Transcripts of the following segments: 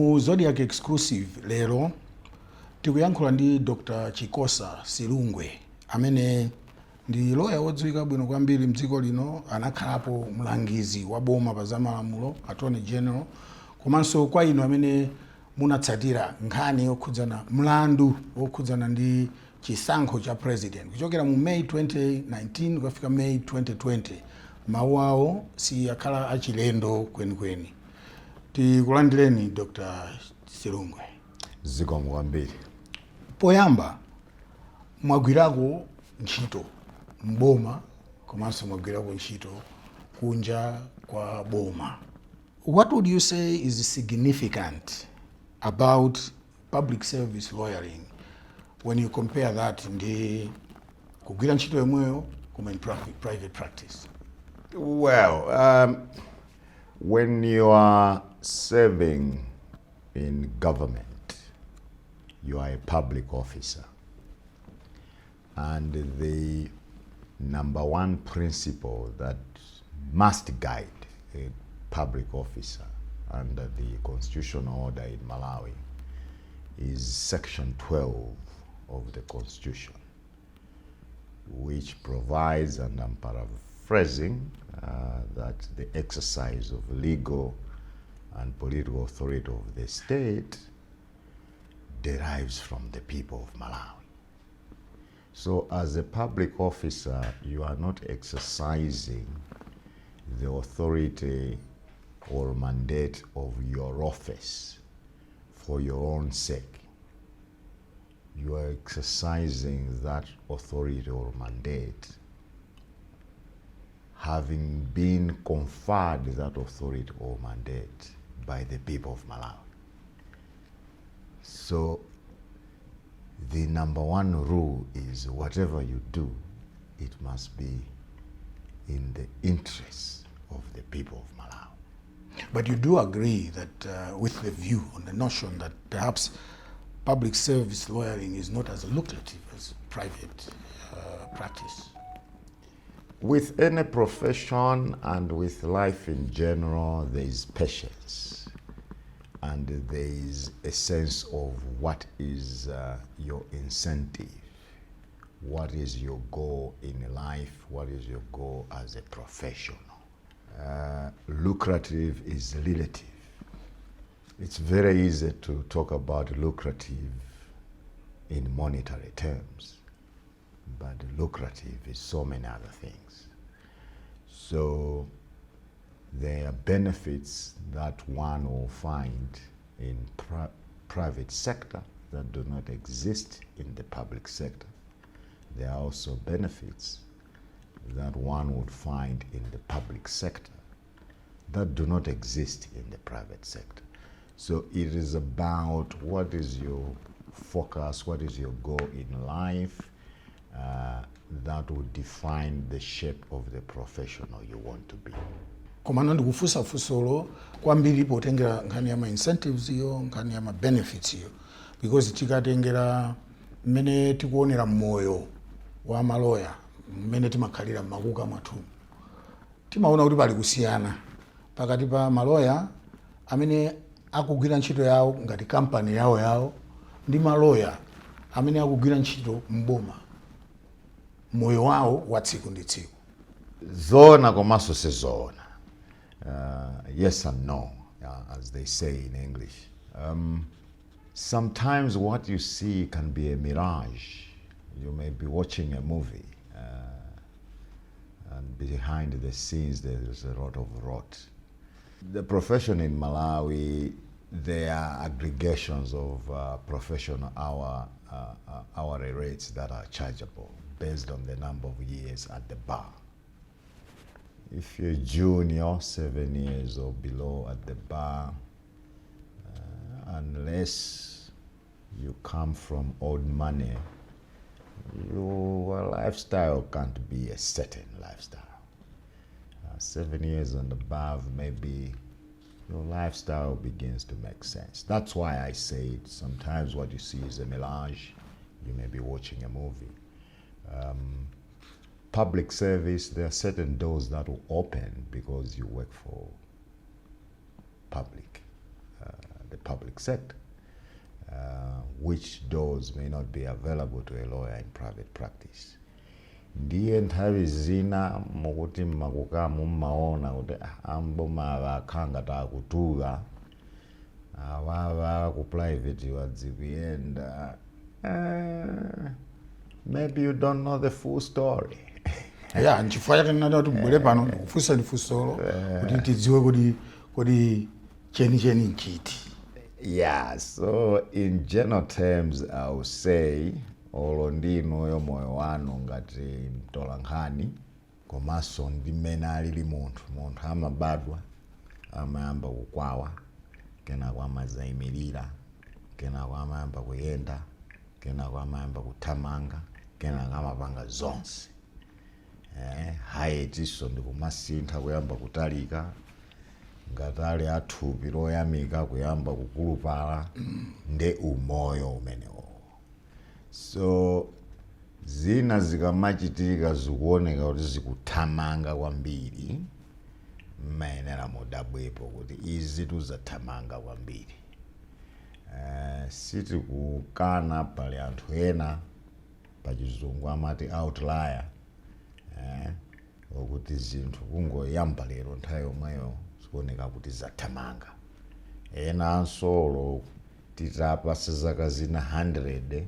Mu Zodiak exclusive lero tikuyankhula ndi Dr. Chikosa Silungwe amene ndi lawyer wodziwika bwino kwambiri mdziko lino, anakhalapo mlangizi wa boma pa zamalamulo, attorney general, komanso kwa inu amene munatsatira nkhani yokhudzana mlandu wokhudzana ndi chisankho cha president kuchokera mu May 2019 kufika May 2020. Mawu awo si akhala achilendo kwenikweni. Tikulandireni Dr. Silungwe. Zikomo kwambiri. Poyamba mwagwirako ntchito mboma komanso mwagwirako ntchito kunja kwa boma. What would you say is significant about public service lawyering when you compare that ndi kugwira ntchito yomweyo koma in private practice? Well, when you are serving in government, you are a public officer. And the number one principle that must guide a public officer under the constitutional order in Malawi is Section 12 of the Constitution, which provides, and I'm paraphrasing, that the exercise of legal and political authority of the state derives from the people of Malawi. So as a public officer, you are not exercising the authority or mandate of your office for your own sake. You are exercising that authority or mandate having been conferred that authority or mandate by the people of Malawi. So the number one rule is whatever you do, it must be in the interests of the people of Malawi. But you do agree that with the view on the notion that perhaps public service lawyering is not as lucrative as private practice? With any profession and with life in general, there is patience and there is a sense of what is your incentive, what is your goal in life, what is your goal as a professional. Lucrative is relative. It's very easy to talk about lucrative in monetary terms, but lucrative is so many other things. So there are benefits that one will find in private sector that do not exist in the public sector. There are also benefits that one would find in the public sector that do not exist in the private sector. So it is about what is your focus, what is your goal in life, that will define the shape of the professional you want to be. Komano ndikufusa fusolo kwambiri potengera nkhani ya ma incentives iyo, nkhani ya ma benefits iyo, because tikatengera mmene tikuonera moyo wa maloya, mmene timakhalira makuka mwathu, timaona kuti pali kusiyana pakati pa maloya amene akugwira ntchito yawo ngati company yawo ndi maloya amene akugwira ntchito mboma moyo wawo wa tsiku ndi tsiku. Zona komanso sizona. Yes and no, as they say in English. Sometimes what you see can be a mirage. You may be watching a movie and behind the scenes there is a lot of rot. The profession in Malawi, there are aggregations of professional hourly rates that are chargeable based on the number of years at the bar. If you're junior, 7 years or below at the bar, unless you come from old money, your lifestyle can't be a certain lifestyle. 7 years and above, maybe your lifestyle begins to make sense. That's why I say sometimes what you see is a mirage. You may be watching a movie. Public service, there are certain doors that will open because you work for the public public sector, which doors may not be available to a lawyer in private practice. Ndiye nthawi zina mukuti mmakuka mummaona kuti amboma akhanga takutula awawa ku private wadzikuyenda. Maybe you don't know the full story. Yeah, nchifukwa chake ndinati kuti mbwere pano ndikufunsa ndifunsolo kuti tidziwe kodi cheni nchiti. Yeah, so in general terms I would say olo ndinoyo moyo wanu ngati mtolankhani komanso ndi mmene alili munthu amabadwa amayamba kukwawa, kenako amazayimirira, kenako amayamba kuyenda, kenako amayamba kuthamanga, kenako amapanga zonse. Hayetinso ndikumasintha kuyamba kutalika, ngatali athupi loyamika kuyamba kukulupala, nde umoyo umenewo. So zina zikamachitika zikuoneka kuti zikuthamanga kwambiri, mmayenera mudabwepo kuti izi tuzathamanga kwambiri. Sitikukana pali anthu ena pachizungu amati outlier, okuti zinthu kungoyamba lero nthawi yomweyo zikuoneka kuti zathamanga. Ena ansolo titapasa zaka zina 100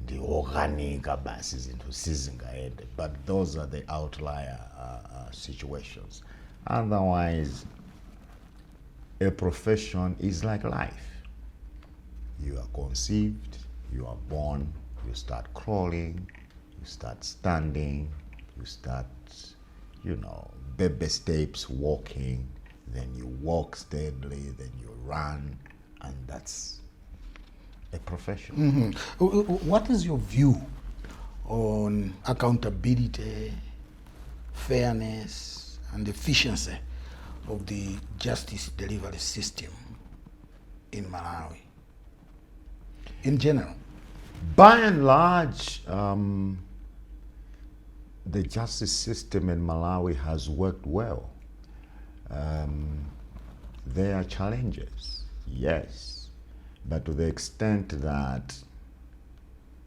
ndi okanika basi zinthu sizingayende, but those are the outlier situations. Otherwise, a profession is like life. You are conceived, you are born, you start crawling, you start standing, you start, baby steps walking, then you walk steadily, then you run, and that's a profession. Mm-hmm. What is your view on accountability, fairness, and efficiency of the justice delivery system in Malawi, in general? By and large, the justice system in Malawi has worked well. There are challenges, yes, but to the extent that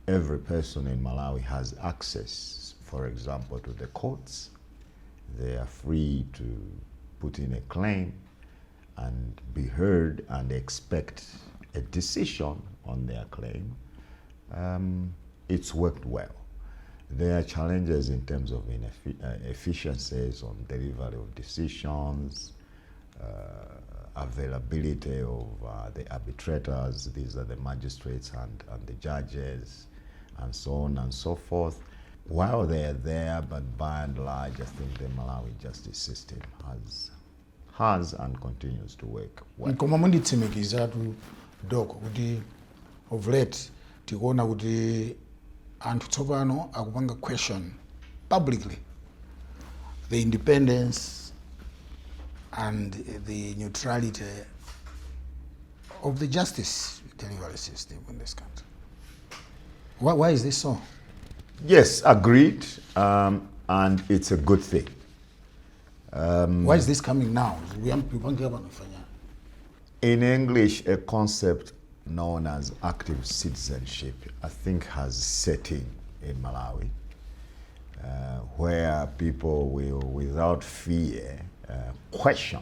every person in Malawi has access, for example, to the courts, they are free to put in a claim and be heard and expect a decision on their claim. It's worked well. There are challenges in terms of efficiencies on delivery of decisions, availability of the arbitrators, these are the magistrates and the judges, and so on and so forth. While they are there, but by and large, I think the Malawi justice system has and continues to work well. Koma munditsimikizatu doko kuti of late tikuona kuti anthu tsopano akupanga question publicly the independence and the neutrality of the justice delivery system in this country. Why is this so? Yes, agreed, and it's a good thing. Why is this coming now? In English, a concept known as active citizenship, I think, has set in Malawi, where people will, without fear, question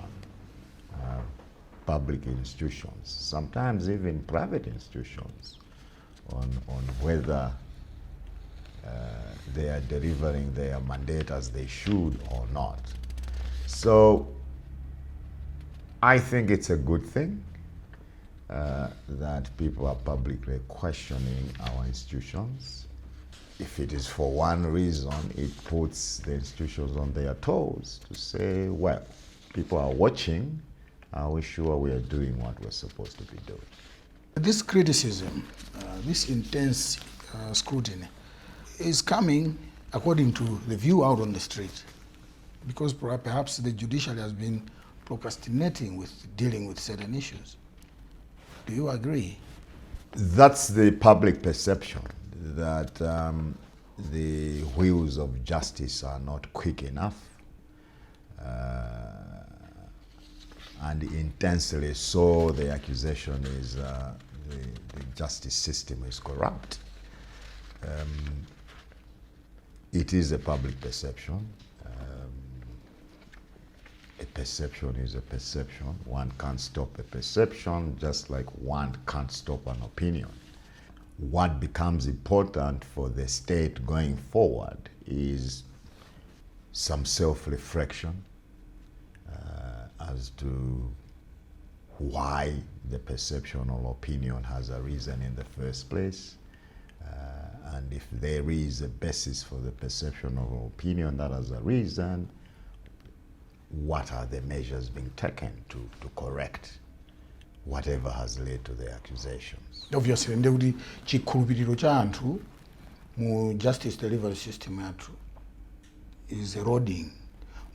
public institutions, sometimes even private institutions, on whether they are delivering their mandate as they should or not. So I think it's a good thing that people are publicly questioning our institutions. If it is for one reason, it puts the institutions on their toes to say, well, people are watching, are we sure we are doing what we're supposed to be doing? This criticism, this intense scrutiny is coming according to the view out on the street, because perhaps the judiciary has been procrastinating with dealing with certain issues. Do you agree? That's the public perception, that the wheels of justice are not quick enough. and intensely so the accusation is the justice system is corrupt. It is a public perception. A perception is a perception. One can't stop a perception, just like one can't stop an opinion. What becomes important for the state going forward is some self-reflection as to why the perception or opinion has arisen in the first place. And if there is a basis for the perception or opinion that has arisen, what are the measures being taken to correct whatever has led to the accusations? Obviously, ndekuti chikhulupiriro cha anthu mu justice delivery system yathu is eroding.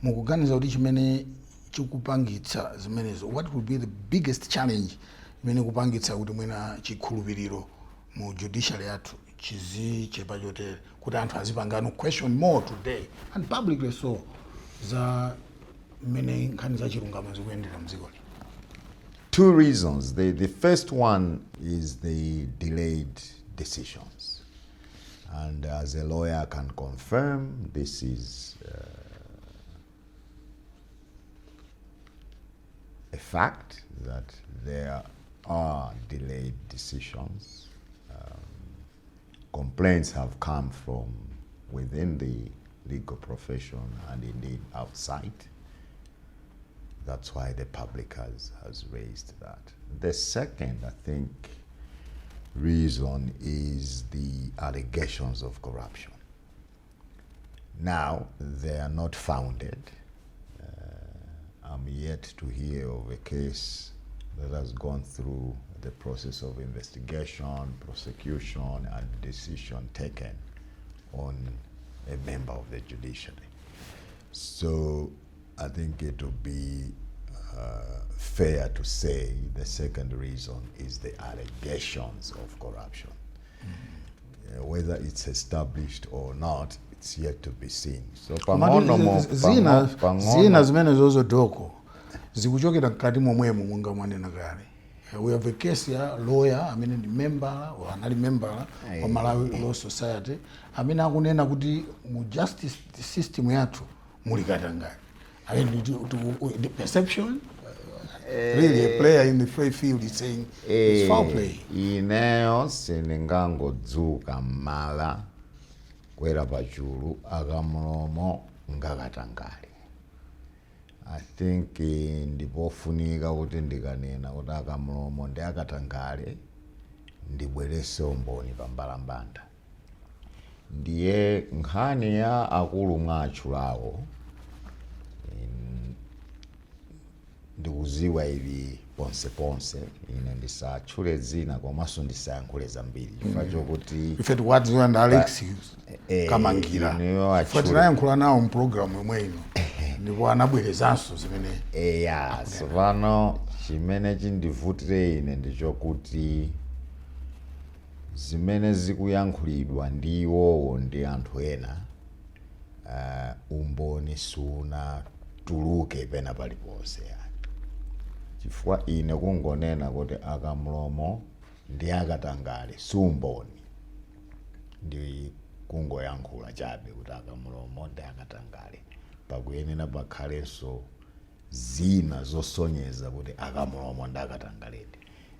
Mukuganiza kuti chimene chikupangitsa zimenezo, what would be the biggest challenge imene kupangitsa kuti mwina chikhulupiriro mu judiciary yathu chizichepa chotere kuti anthu azipangano question more today and publicly so za mmene nkhani za chilungamo zikuyendera mdziko? Two reasons. The first one is the delayed decisions. And as a lawyer, I can confirm this is a fact that there are delayed decisions. Complaints have come from within the legal profession and indeed outside. That's why the public has raised that. The second, I think, reason is the allegations of corruption. Now, they are not founded. I'm yet to hear of a case that has gone through the process of investigation, prosecution, and decision taken on a member of the judiciary. So I think it would be fair to say the second reason is the allegations of corruption. Whether it's established or not, it's yet to be seen. So zina zimene zozo doko zikuchokera mkati momwemo munga mwanena kale. We have a case ya lawyer amene ndi member or anali member wa Malawi Law Society amene akunena kuti mu justice system yathu muli katangale. I mean, the perception, really a player in the free field is saying it's foul play. Ineyo siningango dzuka mala kwera pachulu akamulomo ngakatangale. I think ndipofunika kuti ndikanena kuti akamulomo ndi akatangale ndibwerese umboni pambalambanda. Ndiye nkhani ya akulu ng'achulawo ndikuziwa ivi ponse ine ndisatchule zina komanso ndisayankhule zambiri chifukwa chokuti ife tikuwadziwa ndi Alex Kamangira ife tinayankhula nawo mu program yomwe ino ndipo anabwerezanso zimene pano chimene chindivutire ine ndichokuti zimene zikuyankhulidwa ndi iwowo ndi anthu ena umboni sunatuluke pena paliponse. Chifukwa ine kungonena kuti akamulomo ndi akatangale sumboni ndi kungoyankhula chabe kuti akamulomo ndi akatangale pakuyenera pakhalenso zina zosonyeza kuti akamulomo ndi akatangaledi.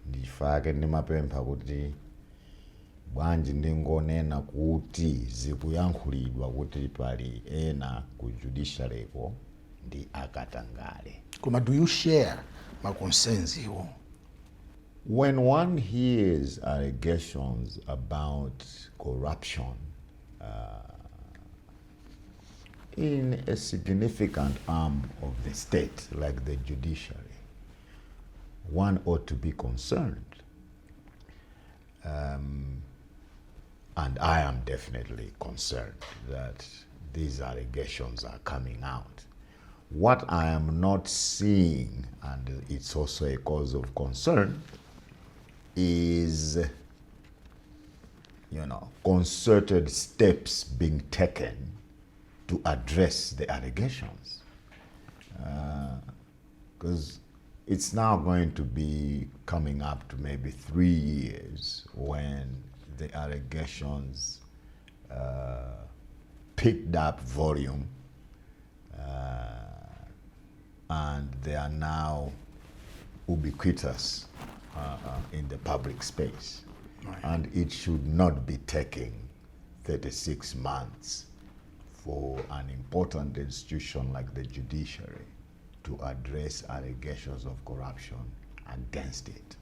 Ndifake ndimapempha kuti bwanji ndingonena kuti zikuyankhulidwa kuti pali ena ku judiciaryko ndi akatangale. Koma do you share my concerns here? When one hears allegations about corruption in a significant arm of the state like the judiciary, one ought to be concerned. And I am definitely concerned that these allegations are coming out. What I am not seeing, and it's also a cause of concern, is, concerted steps being taken to address the allegations. Because it's now going to be coming up to maybe 3 years when the allegations picked up volume, and they are now ubiquitous in the public space. Right. And it should not be taking 36 months for an important institution like the judiciary to address allegations of corruption against it.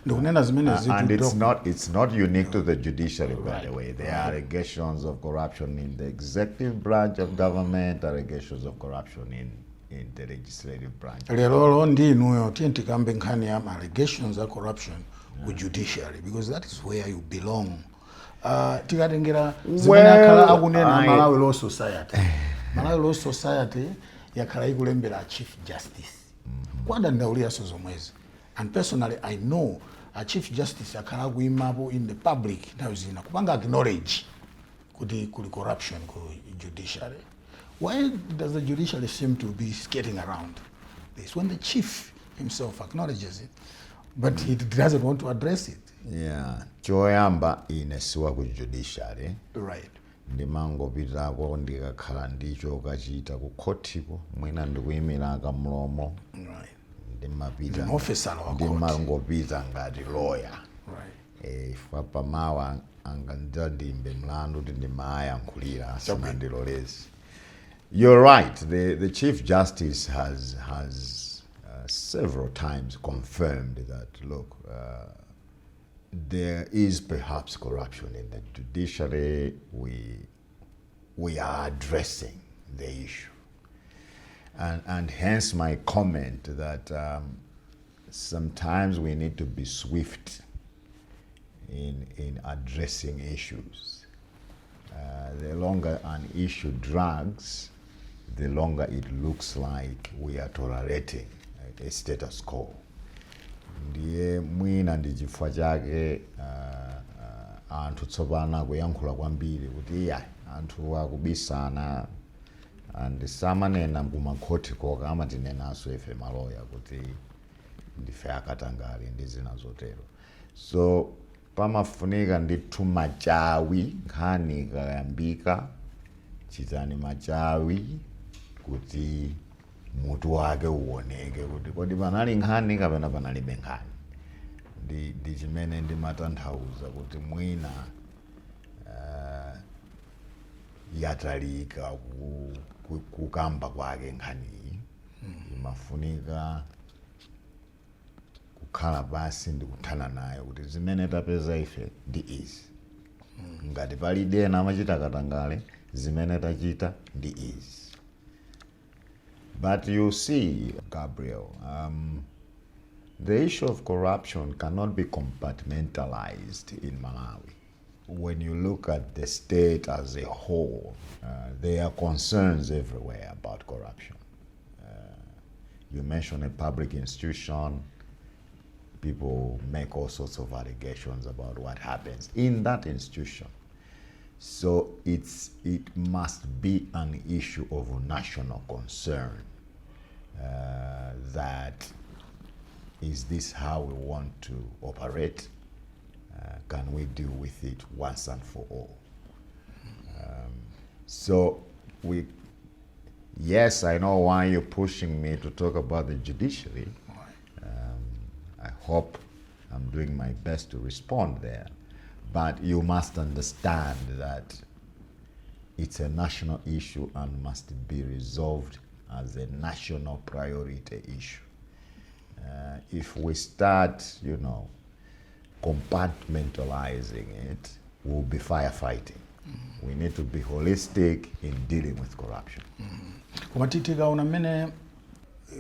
Ndikunena zimene And zitu it's not unique to the judiciary, by Right. the way. There are allegations of corruption in the executive branch of government, allegations of corruption in the legislative branch. lero ndi inuyo tiye tikambe nkhani ya allegations of corruption ku judiciary, because that is where you belong. Tikatengera zimene akhala akunena Malawi Law Society. Malawi Law Society yakhala ikulembera Chief Justice. Kwanda ndauliranso zomwezi. And personally, I know a Chief Justice akhala akuimapo in the public nthawi zina kupanga acknowledge kuti kuli corruption ku judiciary. Why does the judiciary seem to be skating around this when the chief himself acknowledges it, but he doesn't want to address it? Yeah, choyamba inesiwa ku judiciary. Right. Ndimangopitako ndikakhala ndicho kachita ku khotiko mwina ndikuyimira akamlomo. Right. Ndimapita An officer wa court. ndimangopita ngati lawyer. Right. Ifwa pamawa anganza ndimbe mlandu kuti ndimayankhulira asanandilolezi. You're right. The Chief Justice has several times confirmed that, look, there is perhaps corruption in the judiciary. We are addressing the issue. And hence my comment that sometimes we need to be swift in addressing issues. The longer an issue drags, the longer it looks like we are tolerating a status quo. Ndiye mwina ndi chifukwa chake anthu tsopano kuyankhula kwambiri kuti iya anthu akubisana and samanena kumakhotiko kama tinenaso ife maloya kuti ndife akatangale ndi zina zotero. So pamafunika ndithu machawi nkhani ikayambika chitani machawi kuti mutu wake uoneke kuti kodi panali nkhani kapena panalibe nkhani. Ndi chimene ndimatanthauza kuti mwina yatalika kukamba kwake nkhaniyi. Imafunika kukhala basi ndikuthana nayo kuti zimene tapeza ife ndi izi. Ngati pali ena amachita katangale, zimene tachita ndi izi. But you see, Gabriel, the issue of corruption cannot be compartmentalized in Malawi. When you look at the state as a whole, there are concerns everywhere about corruption. You mention a public institution, people make all sorts of allegations about what happens in that institution. So it must be an issue of national concern. That is this how we want to operate? Can we deal with it once and for all? So yes, I know why you're pushing me to talk about the judiciary. I hope I'm doing my best to respond there. But you must understand that it's a national issue and must be resolved as a national priority issue. If we start, compartmentalizing it, we'll be firefighting. We need to be holistic in dealing with corruption. Koma tikaona mmene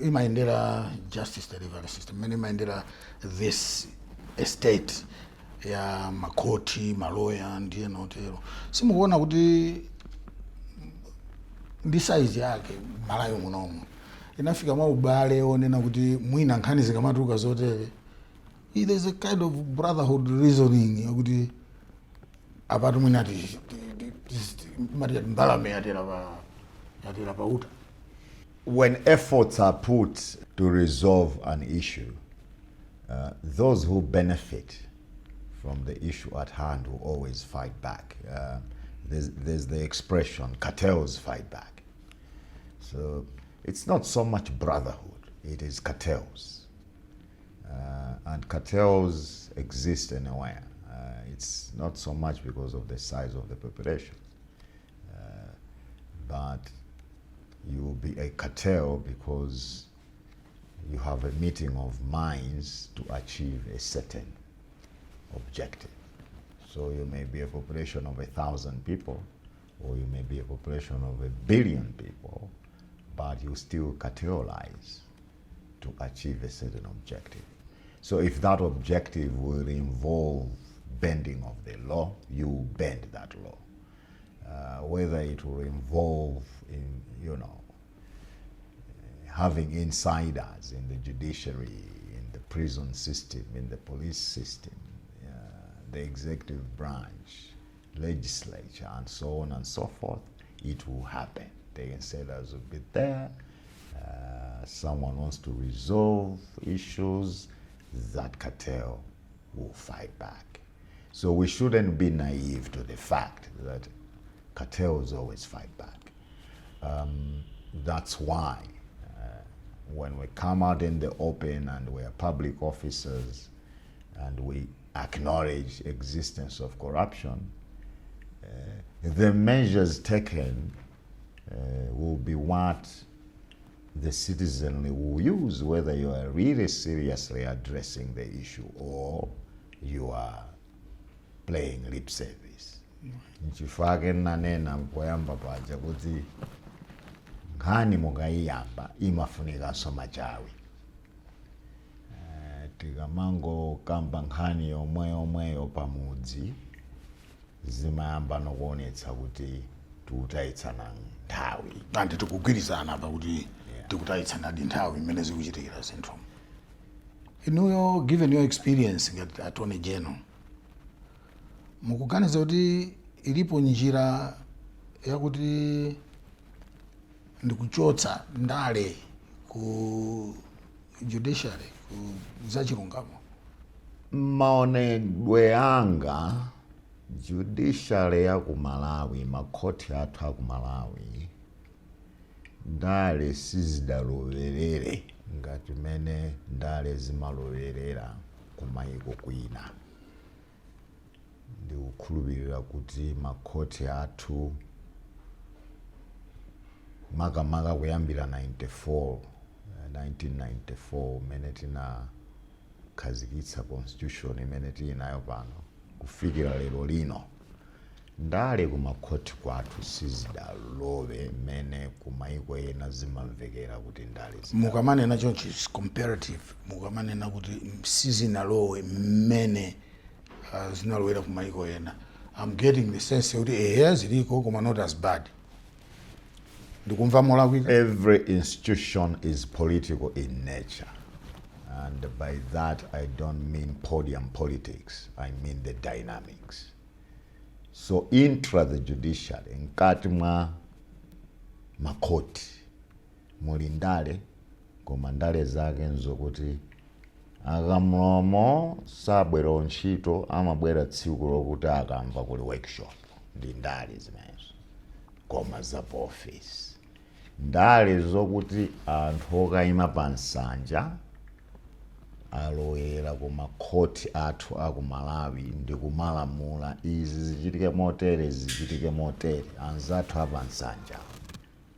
imayendera justice delivery system, mmene imayendera this estate ya makoti, maloya ndiye notero, simukuona kuti ndi size yake Malawi munomu inafika mwa ubale onena kuti mwina nkhani zikamatuka zotere. There's a kind of brotherhood reasoning kuti apatu mwina ati mbalame yatera pa uta. when efforts are put to resolve an issue, those who benefit from the issue at hand will always fight back. There's the expression, cartels fight back. So it's not so much brotherhood, it is cartels. And cartels exist anywhere. It's not so much because of the size of the population, but you will be a cartel because you have a meeting of minds to achieve a certain objective. So you may be a population of 1,000 people, or you may be a population of 1 billion people, but you still cartelize to achieve a certain objective. So if that objective will involve bending of the law, you bend that law. Whether it will involve having insiders in the judiciary, in the prison system, in the police system, the executive branch, legislature, and so on and so forth, it will happen. The insiders will be there. Someone wants to resolve issues, that cartel will fight back. So we shouldn't be naive to the fact that cartels always fight back. That's why when we come out in the open and we are public officers and we acknowledge existence of corruption, the measures taken will be what the citizenry will use, whether you are really seriously addressing the issue or you are playing lip service. Nchifake nanena mpoyamba paja kuti nkhani mukayiyamba imafunika somachawi. Tikamango kamba nkhani yomweyo pamudzi zimayamba nokuonetsa kuti tikutayitsana nthawi. Andi tikugwirizana apa kuti tikutayitsana nthawi imene zikuchitikira zinthu. Inuyo, given your experience ngati Attorney General, mukuganiza kuti ilipo njira yakuti ndikuchotsa ndale ku judiciary, ku zachilungamo? Maonedwe anga, judiciary ya ku Malawi, makhoti athu a ku Malawi, ndale sizidalowerere ngati mene ndale zimalowerera ku mayiko kwina. Ndikukhulupirira kuti makhoti athu makamaka kuyambira 1994 mene tinakhazikitsa constitution imene tinayo pano kufikira lero lino, ndale ku makhoti kwathu sizidalowe mene ku mayiko ena zimamvekera kuti ndale mukamanena chonchi comparative, mukamanena kuti sizinalowe mene zinalowera ku mayiko ena, I'm getting the sense kuti ziliko koma not as bad. Ndikumva Malawi? Every institution is political in nature, and by that I don't mean podium politics, I mean the dynamics. So intra the judiciary, nkati mwa makoti muli ndale, koma ndale zake nzokuti akamlomo sabwera ntchito amabwera tsiku lokuti akamva kuli workshop. Ndi ndale zimenezo, koma za office. Ndale zokuti anthu okayima pa nsanja alowera ku makhoti athu a ku Malawi ndi kumalamula izi zichitike motere, zichitike motere. Anzathu apa nsanja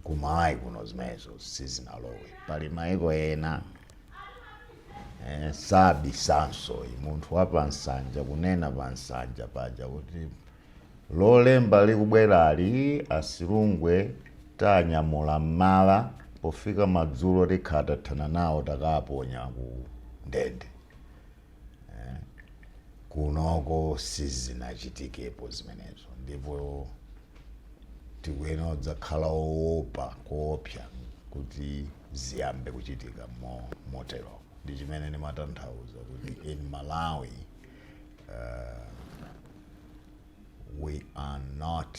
ku Malawi kuno zimenezo sizinalowe. Pali mayiko ena sabisanso munthu wapa nsanja kunena pa nsanja paja kuti lolemba likubwerali Asilungwe tanyamula mmala pofika madzulo tikhatatana nawo takaponya ku ndende. Kunoko sizinachitikepo zimenezo, ndipo tikuyenera kudzakhala oopa koopsa kuti ziyambe kuchitika motero. Ndi chimene ndimatanthauza kuti in Malawi we are not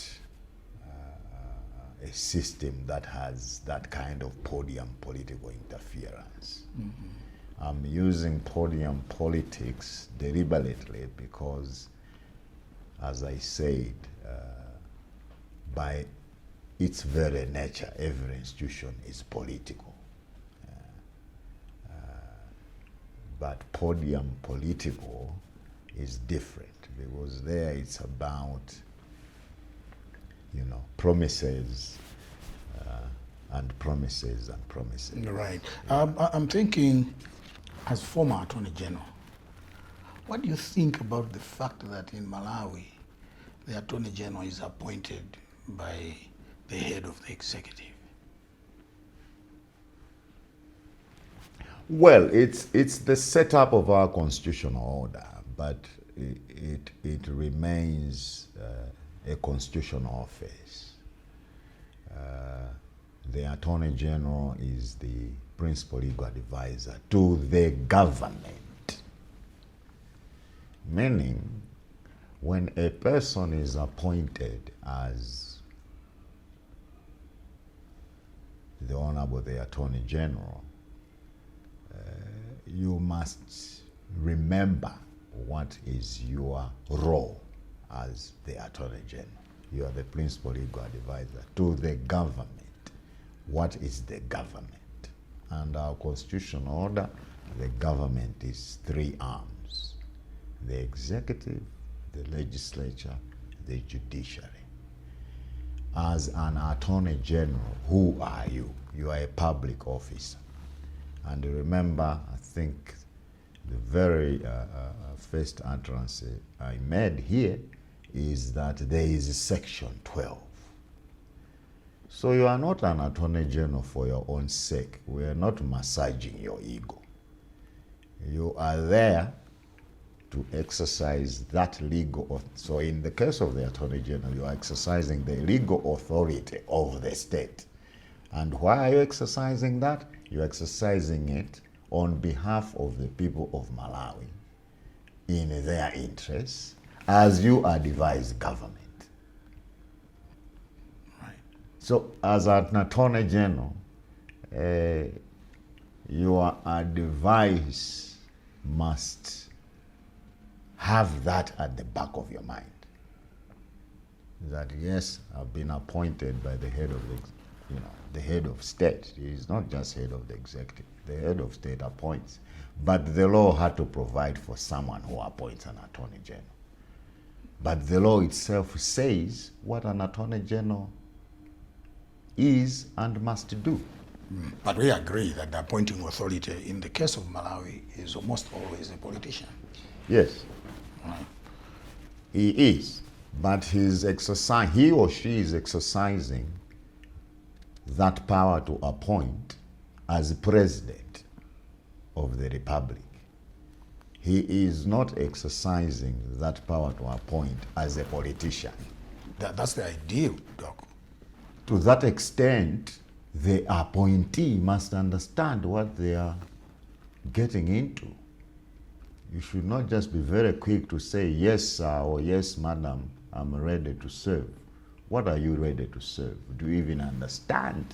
a system that has that kind of podium political interference. I'm using podium politics deliberately because, as I said, by its very nature, every institution is political. But podium political is different because there it's about, promises and promises and promises. Right. I'm thinking, as former Attorney General, what do you think about the fact that in Malawi, the Attorney General is appointed by the head of the executive? Well, it's the setup of our constitutional order, but it remains a constitutional office. The Attorney General is the principal legal advisor to the government, meaning when a person is appointed as the Honorable the Attorney General, you must remember what is your role as the Attorney General. You are the principal legal advisor to the government. What is the government? Under our constitutional order, the government is three arms: the executive, the legislature, the judiciary. As an Attorney General, who are you? You are a public officer. And remember, I think the very first utterance I made here is that there is Section 12. So you are not an Attorney General for your own sake. We are not massaging your ego. You are there to exercise that legal. So in the case of the Attorney General, you are exercising the legal authority of the state. And why are you exercising that? You're exercising it on behalf of the people of Malawi in their interests as you advise government. Right. So as an Attorney General, your advice must have that at the back of your mind. That yes, I've been appointed by the head of the head of state. He is not just head of the executive. The head of state appoints. But the law had to provide for someone who appoints an Attorney General. But the law itself says what an Attorney General is and must do. But we agree that the appointing authority in the case of Malawi is almost always a politician. Yes. Right. He is. But he or she is exercising that power to appoint as president of the republic. He is not exercising that power to appoint as a politician. That's the ideal, Doc. To that extent, the appointee must understand what they are getting into. You should not just be very quick to say, yes, sir, or yes, madam, I'm ready to serve. What are you ready to serve? Do you even understand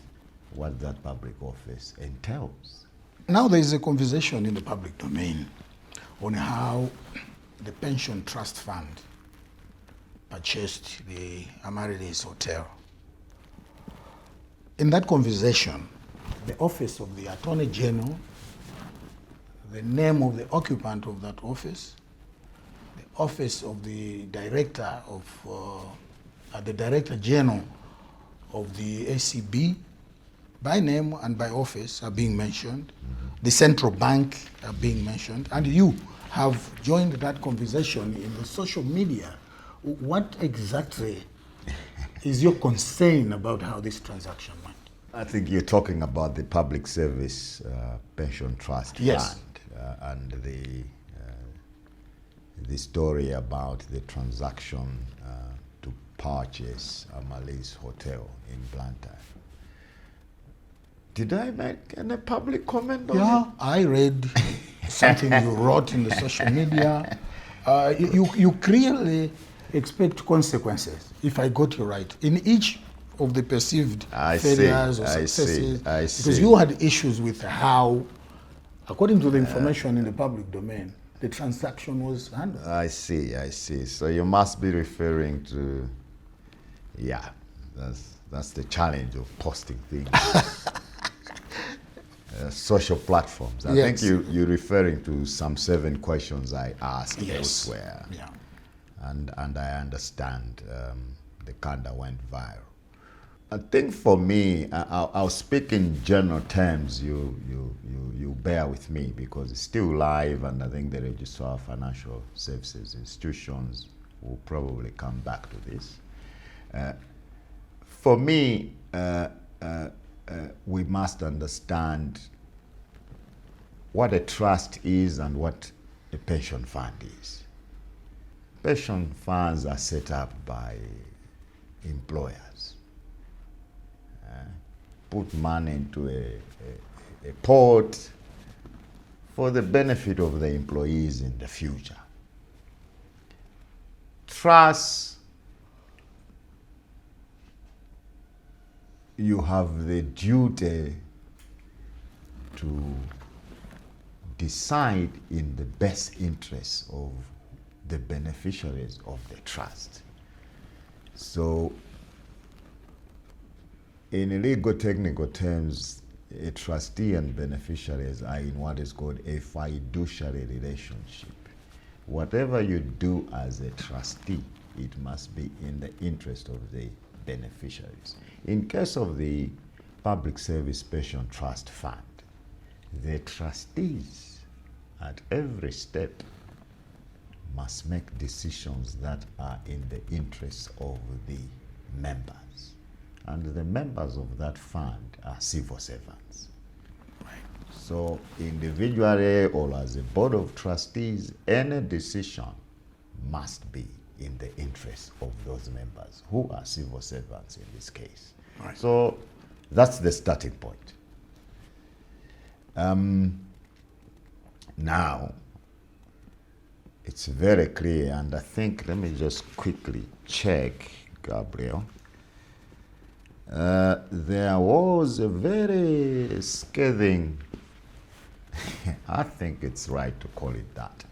what that public office entails? Now there is a conversation in the public domain on how the pension trust fund purchased the Amaryllis Hotel. In that conversation, the office of the Attorney General, the name of the occupant of that office, the office of the Director of the Director General of the ACB, by name and by office are being mentioned. The central bank are being mentioned, and you have joined that conversation in the social media. What exactly is your concern about how this transaction went? I think you're talking about the Public Service Pension Trust Yes. Fund and the story about the transaction to purchase Amaryllis Hotel in Blantyre. Did I make any public comment on it? Yeah, I read something you wrote in the social media. You clearly expect consequences, if I got you right. In each of the perceived I see, failures or I see, successes? I Because see. you had issues with how, according to the information in the public domain, the transaction was handled. I see, I see. So you must be referring to, yeah, that's the challenge of posting things. Social platforms. I Yes. think you're referring to some 7 questions I asked Yes. elsewhere. Yeah. And I understand the kind that went viral. I think for me, I'll speak in general terms. You bear with me because it's still live, and I think the Registrar of Financial Services Institutions will probably come back to this. For me, we must understand what a trust is and what a pension fund is. Pension funds are set up by employers. Put money into a pot for the benefit of the employees in the future. Trust, you have the duty to decide in the best interests of the beneficiaries of the trust. So, in legal technical terms, a trustee and beneficiaries are in what is called a fiduciary relationship. Whatever you do as a trustee, it must be in the interest of the beneficiaries. In case of the Public Service Pension Trust Fund, the trustees at every step must make decisions that are in the interests of the members. And the members of that fund are civil servants. Right. So individually or as a board of trustees, any decision must be in the interest of those members who are civil servants in this case. Right. So that's the starting point. Now, it's very clear, and I think, let me just quickly check, Gabriel. There was a very scathing, I think it's right to call it that.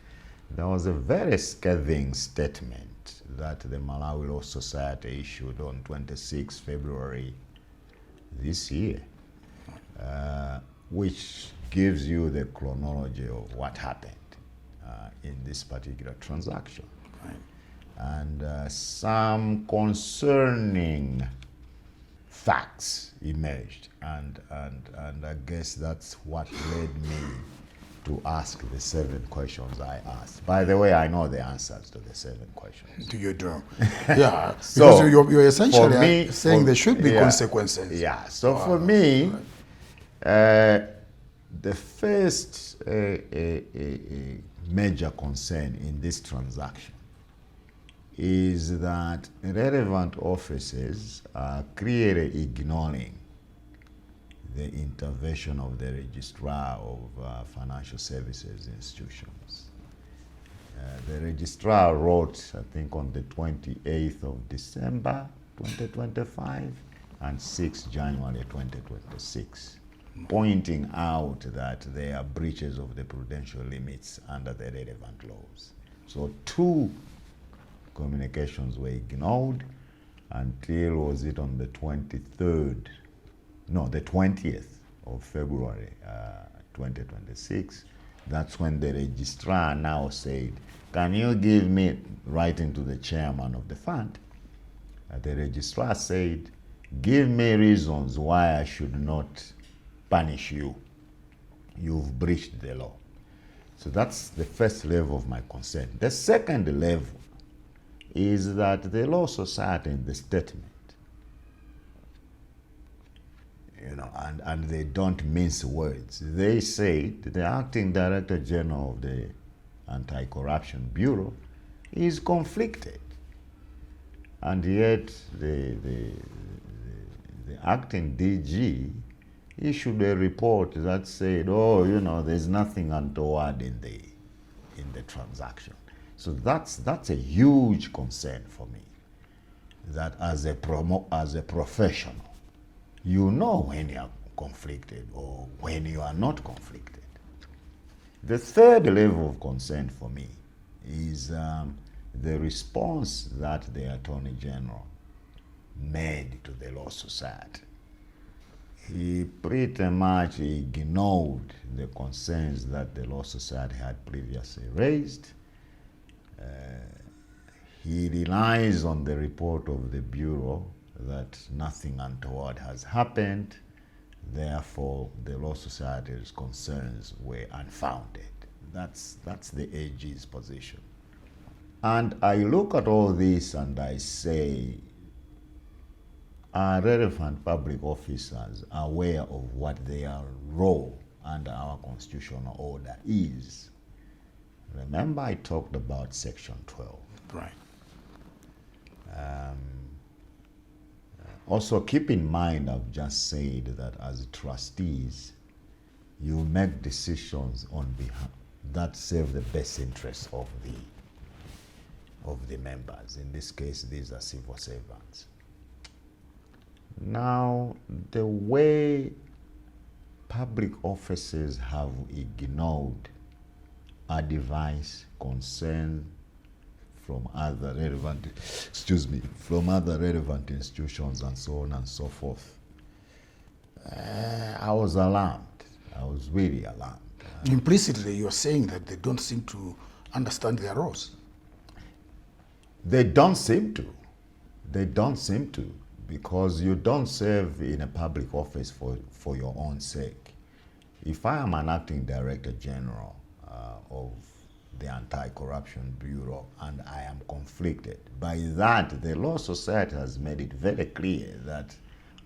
There was a very scathing statement that the Malawi Law Society issued on 26 February this year, which gives you the chronology of what happened in this particular transaction. Right. And some concerning facts emerged, and I guess that's what led me to ask the 7 questions I asked. By the way, I know the answers to the 7 questions. Do you do? Yeah. So, because you're essentially for me, saying there should be yeah, consequences. Yeah. So for me, the first major concern in this transaction is that relevant officers are clearly ignoring the intervention of the Registrar of Financial Services Institutions. The Registrar wrote, I think, on the 28th of December 2025 and 6 January 2026, pointing out that there are breaches of the prudential limits under the relevant laws. So 2 communications were ignored until, was it on the 23rd? No, the 20th of February 2026. That's when the registrar now said, can you give me, writing to the chairman of the fund, the registrar said, give me reasons why I should not punish you. You've breached the law. So that's the first level of my concern. The second level is that the Law Society in the statement, and they don't mince words. They say the acting Director General of the Anti-Corruption Bureau is conflicted, and yet the acting DG issued a report that said, there's nothing untoward in the transaction. So that's a huge concern for me, that as a professional, you know when you are conflicted or when you are not conflicted. The third level of concern for me is the response that the Attorney General made to the Law Society. He pretty much ignored the concerns that the Law Society had previously raised. He relies on the report of the Bureau that nothing untoward has happened. Therefore, the Law Society's concerns were unfounded. That's the AG's position. And I look at all this and I say, are relevant public officers aware of what their role under our constitutional order is? Remember, I talked about Section 12. Right. Also, keep in mind, I've just said that as trustees, you make decisions on behalf that serve the best interests of the members. In this case, these are civil servants. Now, the way public officers have ignored advice, concern from other relevant, institutions and so on and so forth, I was alarmed. I was really alarmed. Implicitly, you're saying that they don't seem to understand their roles. They don't seem to. They don't seem to, because you don't serve in a public office for your own sake. If I am an acting director general of the Anti-Corruption Bureau and I am conflicted, by that the Law Society has made it very clear that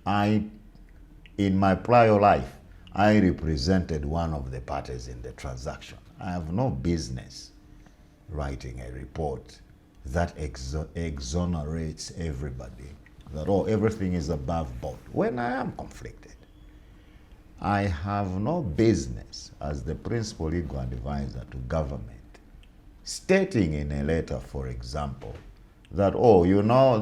in my prior life, I represented one of the parties in the transaction. I have no business writing a report that exonerates everybody, that everything is above board, when I am conflicted. I have no business, as the principal legal advisor to government, stating in a letter, for example, that,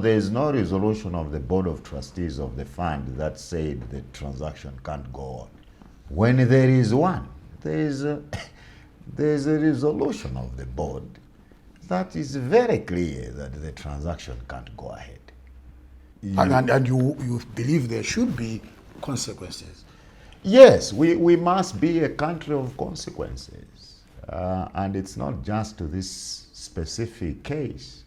there's no resolution of the Board of Trustees of the fund that said the transaction can't go on. When there is one, there's a resolution of the board that is very clear that the transaction can't go ahead. And you believe there should be consequences? Yes, we must be a country of consequences. And it's not just to this specific case.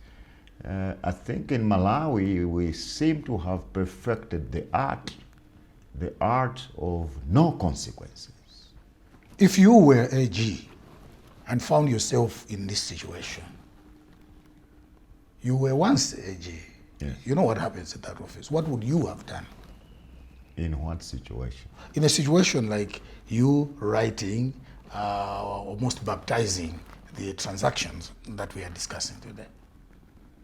I think in Malawi, we seem to have perfected the art of no consequences. If you were AG and found yourself in this situation, you were once AG. Yes. You know what happens at that office. What would you have done? In what situation? In a situation like you writing, almost baptizing the transactions that we are discussing today.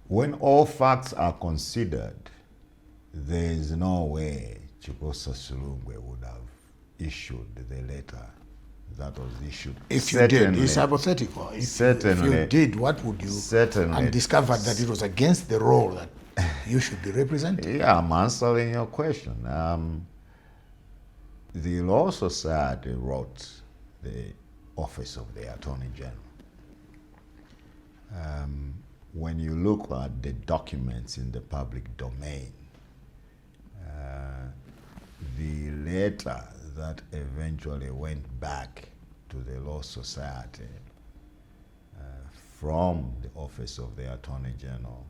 When all facts are considered, there is no way Chikosa Silungwe would have issued the letter that was issued. If you did, it's hypothetical. If you did, what would you? And discovered that it was against the role that you should be representing. Yeah, I'm answering your question. The Law Society wrote the Office of the Attorney General. When you look at the documents in the public domain, the letter that eventually went back to the Law Society from the Office of the Attorney General,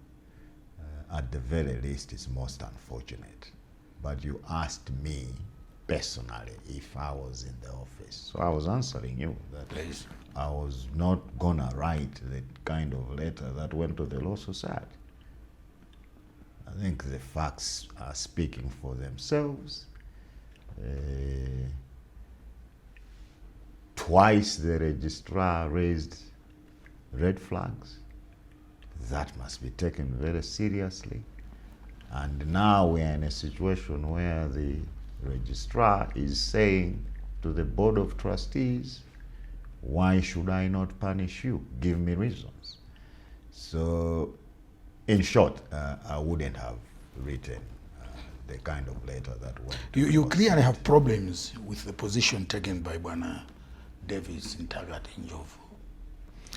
at the very least, is most unfortunate. But you asked me personally if I was in the office. So I was answering you that Please. I was not gonna write the kind of letter that went to the Law Society. I think the facts are speaking for themselves. Twice the registrar raised red flags. That must be taken very seriously. And now we are in a situation where the registrar is saying to the Board of Trustees, why should I not punish you? Give me reasons. So, in short, I wouldn't have written the kind of letter that went. You clearly have problems with the position taken by Bwana Davis Ntagat Njovu.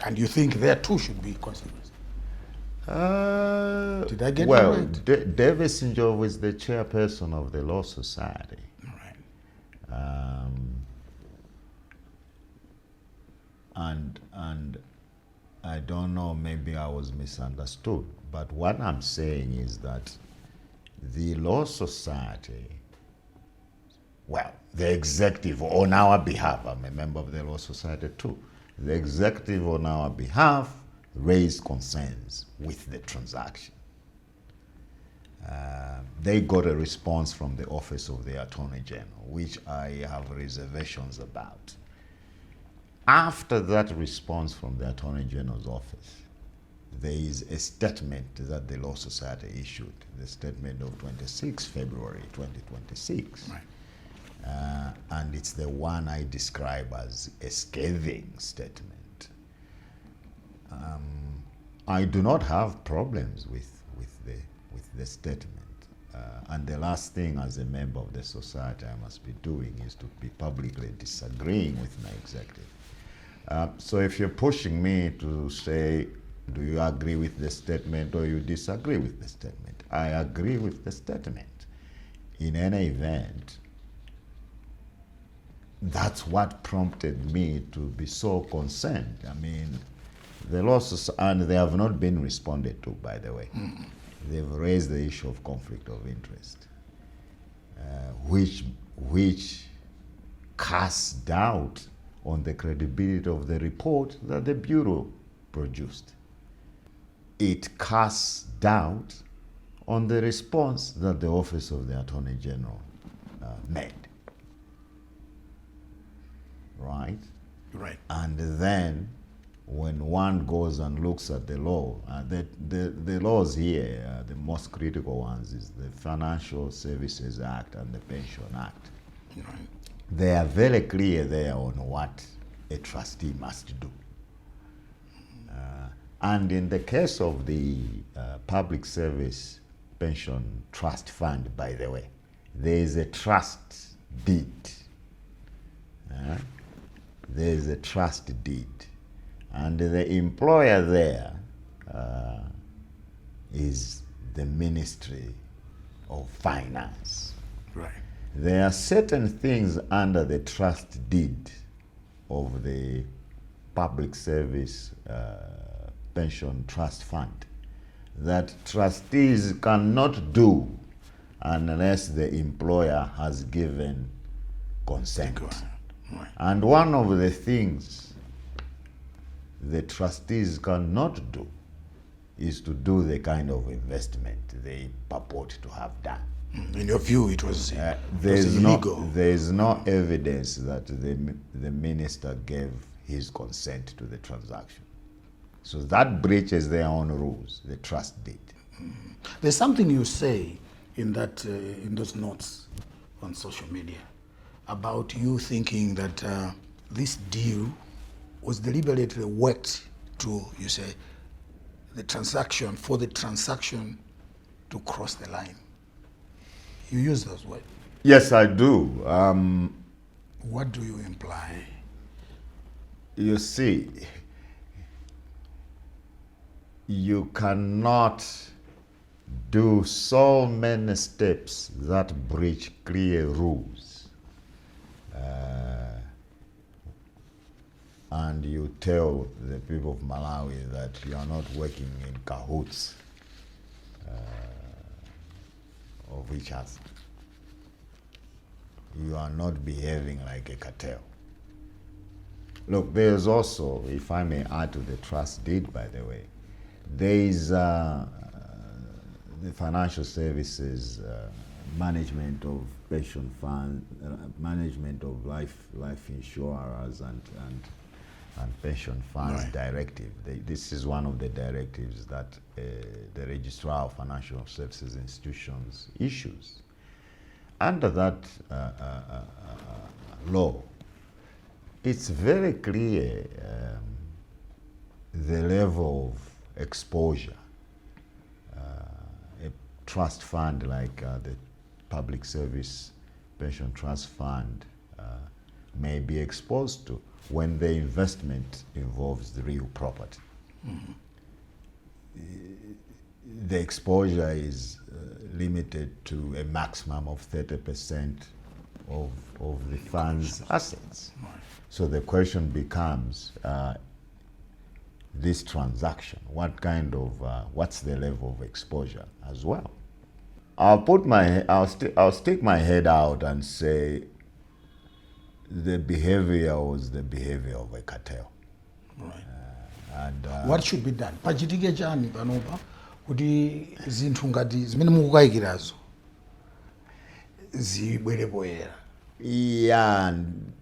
And you think there too should be consequences? Did I get it right? Davis Njovu is the chairperson of the Law Society. Right. And I don't know, maybe I was misunderstood, but what I'm saying is that the Law Society, well, the executive on our behalf, I'm a member of the Law Society too, the executive on our behalf raised concerns with the transaction. They got a response from the Office of the Attorney General, which I have reservations about. After that response from the Attorney General's office, there is a statement that the Law Society issued, the statement of 26 February 2026. Right. And it's the one I describe as a scathing statement. I do not have problems with the statement. And the last thing as a member of the society I must be doing is to be publicly disagreeing with my executive. So if you're pushing me to say, do you agree with the statement or you disagree with the statement? I agree with the statement. In any event, that's what prompted me to be so concerned. I mean, the losses, and they have not been responded to, by the way. Mm. They've raised the issue of conflict of interest, which casts doubt on the credibility of the report that the Bureau produced. It casts doubt on the response that the Office of the Attorney General made. Right? Right. And then when one goes and looks at the law, the laws here, the most critical ones is the Financial Services Act and the Pension Act. Right. They are very clear there on what a trustee must do. And in the case of the Public Service Pension Trust Fund, by the way, there is a trust deed. There is a trust deed. And the employer there is the Ministry of Finance. Right. There are certain things under the trust deed of the Public Service Pension Trust Fund that trustees cannot do unless the employer has given consent. Right. And one of the things the trustees cannot do is to do the kind of investment they purport to have done. In your view, it was illegal. There is no evidence that the minister gave his consent to the transaction. So that breaches their own rules, the trust deed. There's something you say in that in those notes on social media about you thinking that this deal was deliberately worked to, you say, the transaction to cross the line. You use those words. Yes, I do. What do you imply? You see, you cannot do so many steps that breach clear rules. And you tell the people of Malawi that you are not working in cahoots of each other. You are not behaving like a cartel. Look, there's also, if I may add to the trust deed, by the way, there is the financial services, management of pension funds, management of life insurers and pension funds. Right. Directive. This is one of the directives that the Registrar of Financial Services Institutions issues. Under that law, it's very clear the level of exposure trust fund like the Public Service Pension Trust Fund may be exposed to when the investment involves the real property. The exposure is limited to a maximum of 30% of the fund's assets. So the question becomes, this transaction, what kind of, what's the level of exposure as well? I'll stick my head out and say the behavior was the behavior of a cartel. Right. And what should be done? Pachitike chani panopa kuti zinthu ngati zimene mukukayikirazo zibwere poyera. Yeah,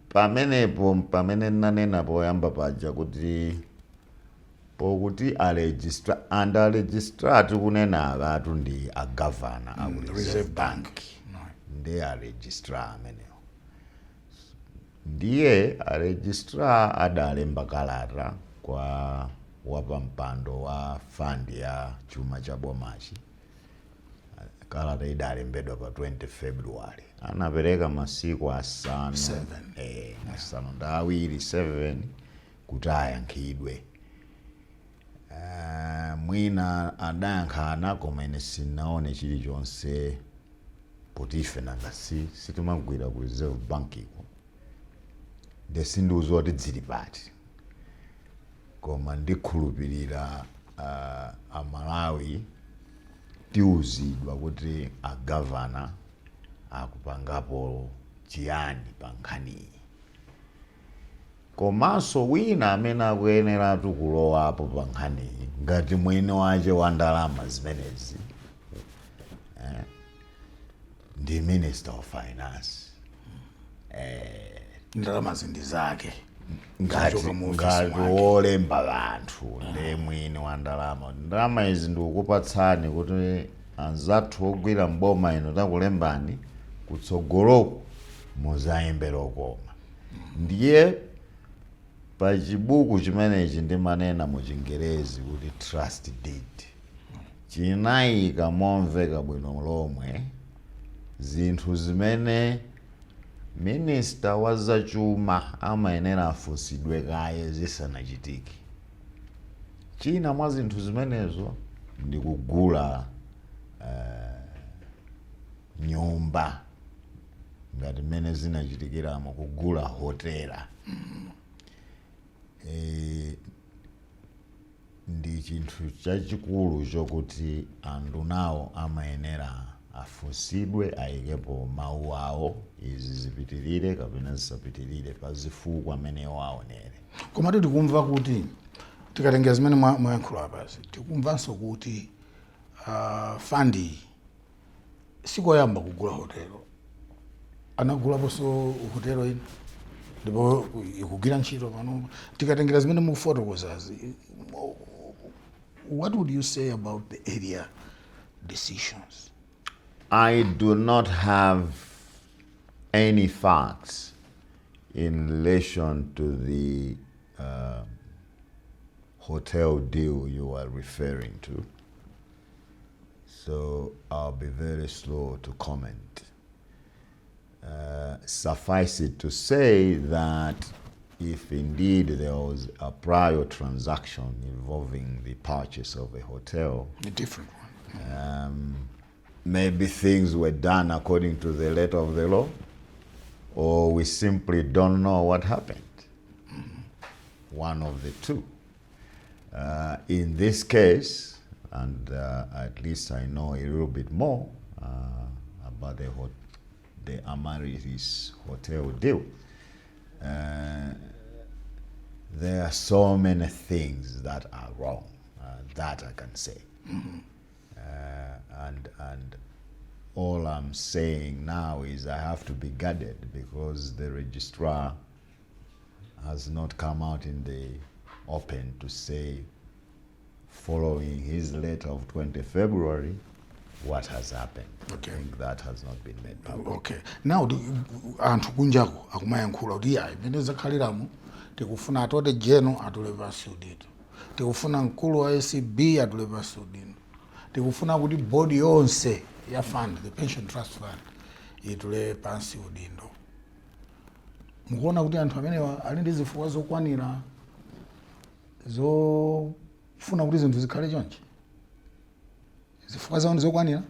pamene nanena poyamba paja kuti pokuti a registrar tikunena akatu ndi a governor a Reserve Bank. Ndiye a registrar amenewo. Ndiye a registrar adalemba kalata kwa wapampando wa fund ya chuma cha bomachi. Kalata idalembedwa pa 20 February. Anapereka masiku asanu. 7. Asanu ndawiri 7 kuti ayankhidwe. Mwina adayankhana koma ine sinaone chilichonse poti ife nanga sitimagwira ku Reserve Bank iko. Ndesindiuza kuti dzili pati. Koma ndikhulupirira a Malawi tiuzidwa kuti a governor akupangapo chiyani pa nkhaniyi. Komanso wina amene akuyeneratu kulowapo pa nkhaniyi ngati mwini wace wa ndalama zimenezi ndi Minister of Finance. Ndalama zindi zake. Ngati wolemba anthu ndi mwini wa ndalama. Ndalama izi ndikukupatsani kuti anzathu ogwira mboma ino takulembani kutsogoloko muzayembera okoma. Ndiye pa chibuku chimenechi ndimanena mu Chingerezi kuti trust deed. Chinayika momveka bwino lomwe zinthu zimene Minister wa zachuma amayenera afunsidwe kaye zisanachitike. China mwa zinthu zimenezo ndi kugula nyumba ngati mmene zinachitikiramo kugula hotela. Ndi chinthu chachikulu chokuti anthu nawo amayenera afunsidwe ayikepo mawu awo izi zipitirire kapena zisapitirire pa zifukwa amene aonere. Koma tikumva kuti tikatengera zimene mwayankhula pasi tikumvanso kuti fandi sikoyamba kugula hotelo. Anagulaponso hotelo ina ndipo ikugwira ntchito pano. Tikatengera zimene mufotokozazi, what would you say about the area decisions? I do not have any facts in relation to the hotel deal you are referring to, so I'll be very slow to comment. Suffice it to say that if indeed there was a prior transaction involving the purchase of a hotel, A different one. Maybe things were done according to the letter of the law, or we simply don't know what happened. One of the two. In this case, and at least I know a little bit more about the Amaritis Hotel deal. There are so many things that are wrong, that I can say. And all I'm saying now is I have to be guarded because the registrar has not come out in the open to say, following his letter of 20 February, what has happened. Okay. I think that has not been made public. Okay. Now, anthu kunjako akumayankhula kuti yayi pene zakhaliramo tikufuna atote jeno atule pasudito. Tikufuna mkulu wa ACB atule pasudito. tikufuna kuti body yonse ya fund, the pension trust fund, itule pansi udindo. Mukuona kuti anthu amenewa ali ndi zifukwa zokwanira zofuna kuti zinthu zikhale chonchi? Zifukwa zawo ndi zokwanira?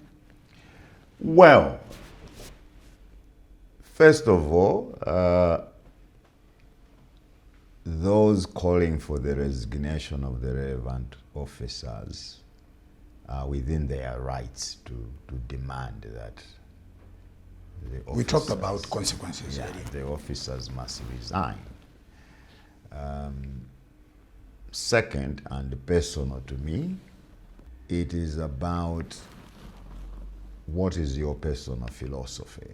Well, first of all, those calling for the resignation of the relevant officers are within their rights to demand that the officers, we talked about consequences. Yeah, the officers must resign. Second, and personal to me, it is about what is your personal philosophy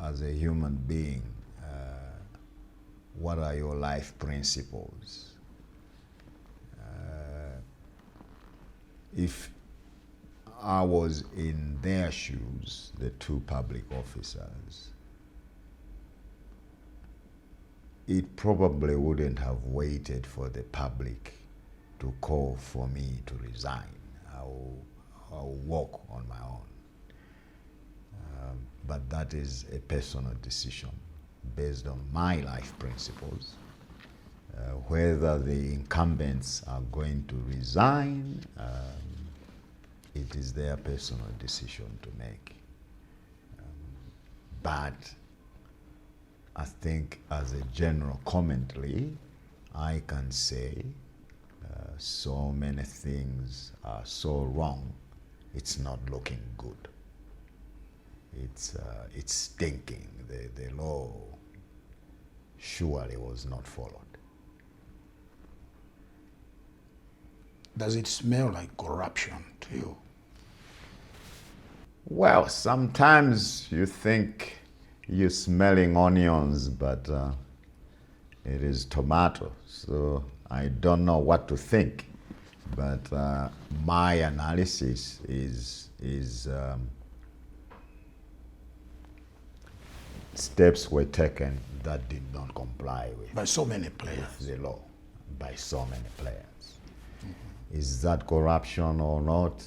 as a human being. What are your life principles? If I was in their shoes, the two public officers, it probably wouldn't have waited for the public to call for me to resign. I'll walk on my own. But that is a personal decision based on my life principles. Whether the incumbents are going to resign, it is their personal decision to make. But I think as a general commentary, I can say so many things are so wrong, it's not looking good. It's stinking. The law surely was not followed. Does it smell like corruption to you? Well, sometimes you think you're smelling onions, but it is tomato. So I don't know what to think. But my analysis is steps were taken that did not comply with By so many players. the law, by so many players. Is that corruption or not?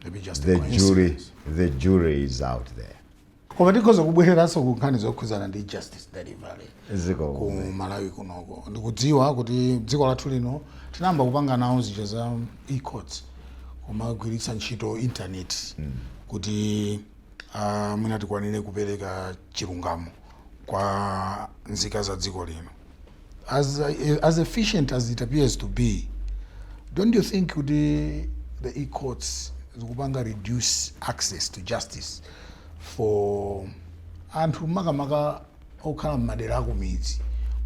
Maybe just The a coincidence. jury is out there. Koma ndikoza kubwereranso ku nkhani zokhuzana ndi justice delivery Ziko ku Malawi kunoko. Ndikudziwa kuti dziko lathu lino tinayamba kupanga nawo zija za e-courts kumagwiritsa ntchito internet kuti mwina tikwanire kupereka chilungamo kwa nzika za dziko lino. As efficient as it appears to be, don't you think kuti the e-courts zikupanga reduce access to justice for anthu makamaka okhala m'madera akumidzi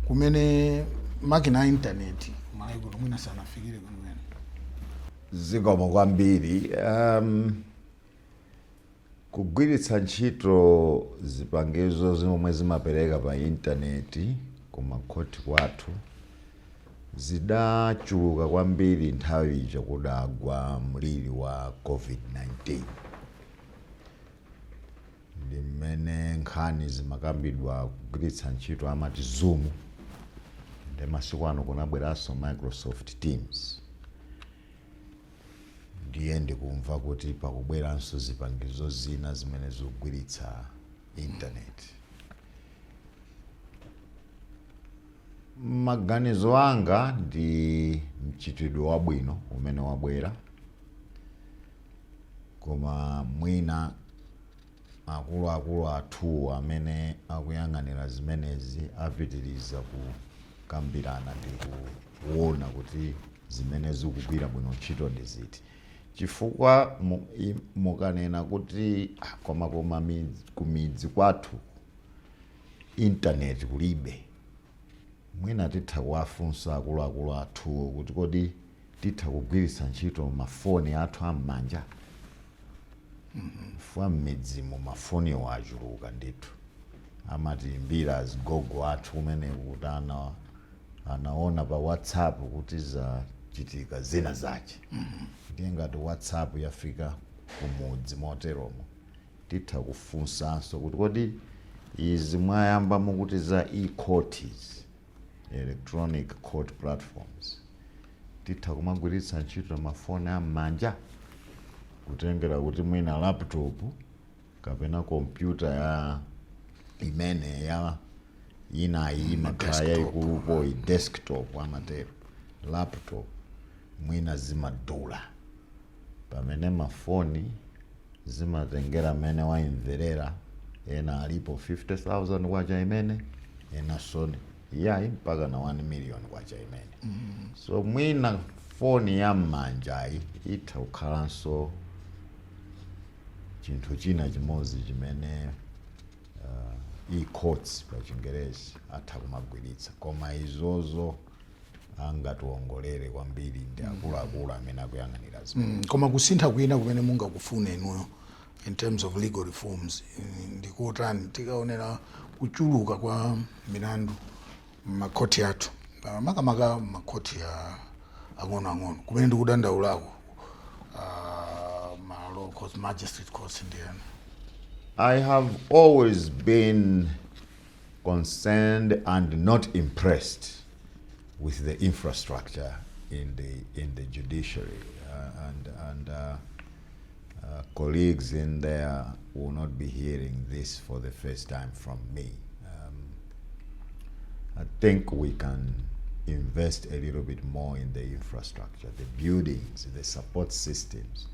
kumene makina a internet Malawi kuti mwina sanafikire kumene? Zikomo kwambiri. Kugwiritsa ntchito zipangizo zomwe zimapereka pa intaneti kumakhoti kwathu zidachuluka kwambiri nthawi ija kudagwa mliri wa COVID-19. Ndi mmene nkhani zimakambidwa kugwiritsa ntchito amati Zoom. Ndi masiku ano kunabweranso Microsoft Teams. Ndiye ndikumva kuti pakubweranso zipangizo zina zimene zikugwiritsa internet. Maganizo anga ndi mchitidwe wabwino umene wabwera, koma mwina akuluakulu athu amene akuyang'anira zimenezi apitiriza kukambirana ndi kuona kuti zimene zikugwira bwino ntchito ndi ziti. Chifukwa mukanena kuti koma kumidzi kwathu internet kulibe, mwina titha kuwafunsa akuluakulu athu kuti kodi titha kugwiritsa ntchito mafoni athu am'manja. Fwa m'midzimu mafoni wachuluka ndithu. Amatiimbira azigogo athu kumene kuti anaona pa WhatsApp kuti zachitika zina zache. Ndiye ngati WhatsApp yafika kumudzi moteromo, titha kufunsanso kuti kodi izi mwayamba mukuti za e-courts, electronic court platforms, titha kumagwiritsa ntchito mafoni am'manja kutengera kuti mwina laptop kapena kompyuta ya imene ya inayi imakhala yayikulupo desktop amatero laptop mwina zimadula pamene mafoni zimatengera mene waimverera ena alipo 50,000 kwacha imene ena soni yayi mpaka na 1 million kwacha imene so mwina foni ya m'manjayi itha kukhalanso chinthu china chimodzi chimene e-courts pa Chingerezi atha kumagwiritsa koma izozo angatiwongolere kwambiri ndi akuluakulu amene akuyang'anira koma kusintha kwina kumene mungakufune inuyo in terms of legal reforms ndikotani tikaonera kuchuluka kwa milandu m'makhoti athu makamaka makhoti ang'onoang'ono kumene ndikudandaulako ma law courts, magistrate courts ndiyani. I have always been concerned and not impressed with the infrastructure in the judiciary, and colleagues in there will not be hearing this for the first time from me. I think we can invest a little bit more in the infrastructure, the buildings, the support systems.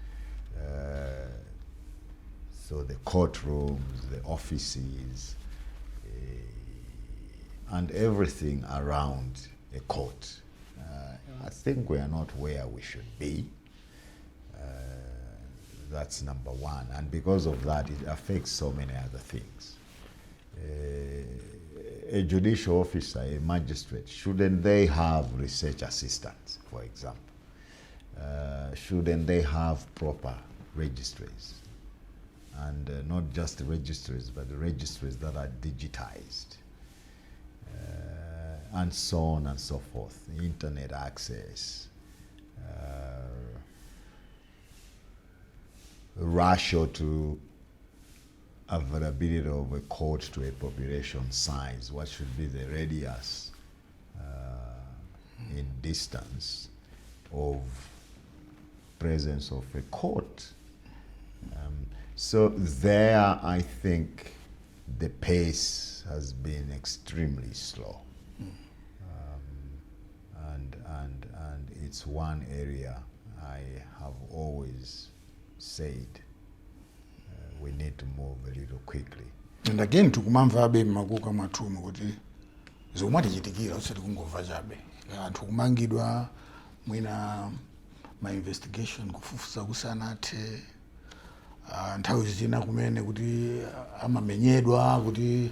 So the courtrooms, the offices, and everything around a court. I think we are not where we should be. That's number one. And because of that, it affects so many other things. A judicial officer, a magistrate, shouldn't they have research assistants, for example? Shouldn't they have proper registries? And not just the registries, but the registries that are digitized, and so on and so forth. Internet access, ratio to availability of a court to a population size. What should be the radius in distance of presence of a court? So there, I think the pace has been extremely slow, and it's one area I have always said we need to move a little quickly. And again, tukumamva abe makuka matumu kuti zomwe tichitikira usati kungomva chabe anthu kumangidwa mwina ma investigation kufufuza kusanathe nthawi zina kumene kuti amamenyedwa kuti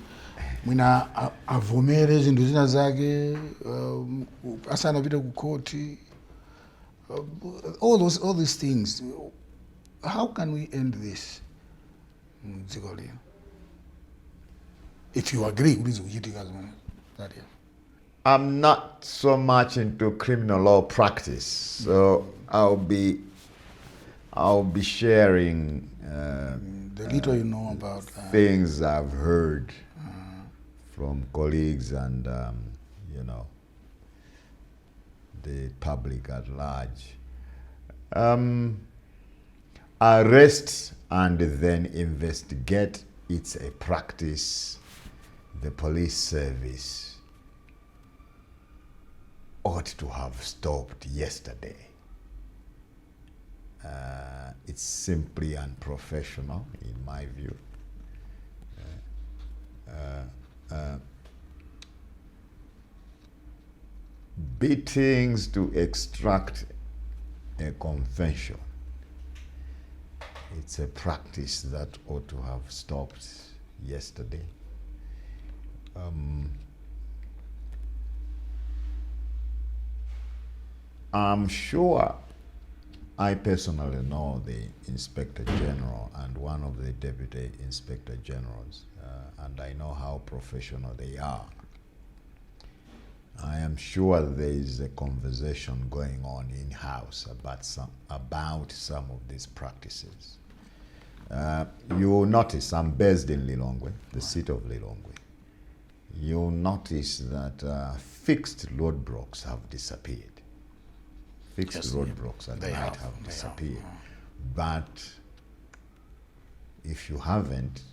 mwina avomere zinthu zina zake asanapite ku koti, all these things. How can we end this? If you agree with this, I'm not so much into criminal law practice, so I'll be sharing the little you know about things I've heard from colleagues and the public at large. Arrest and then investigate, it's a practice the police service ought to have stopped yesterday. It's simply unprofessional, in my view. Beatings to extract a confession, it's a practice that ought to have stopped yesterday. I'm sure I personally know the Inspector General and one of the Deputy Inspector Generals, and I know how professional they are. I am sure there is a conversation going on in-house about some of these practices. You will notice, I'm based in Lilongwe, the seat of Lilongwe. You'll notice that fixed roadblocks have disappeared. fixed roadblocks and they might have disappeared. But if you haven't,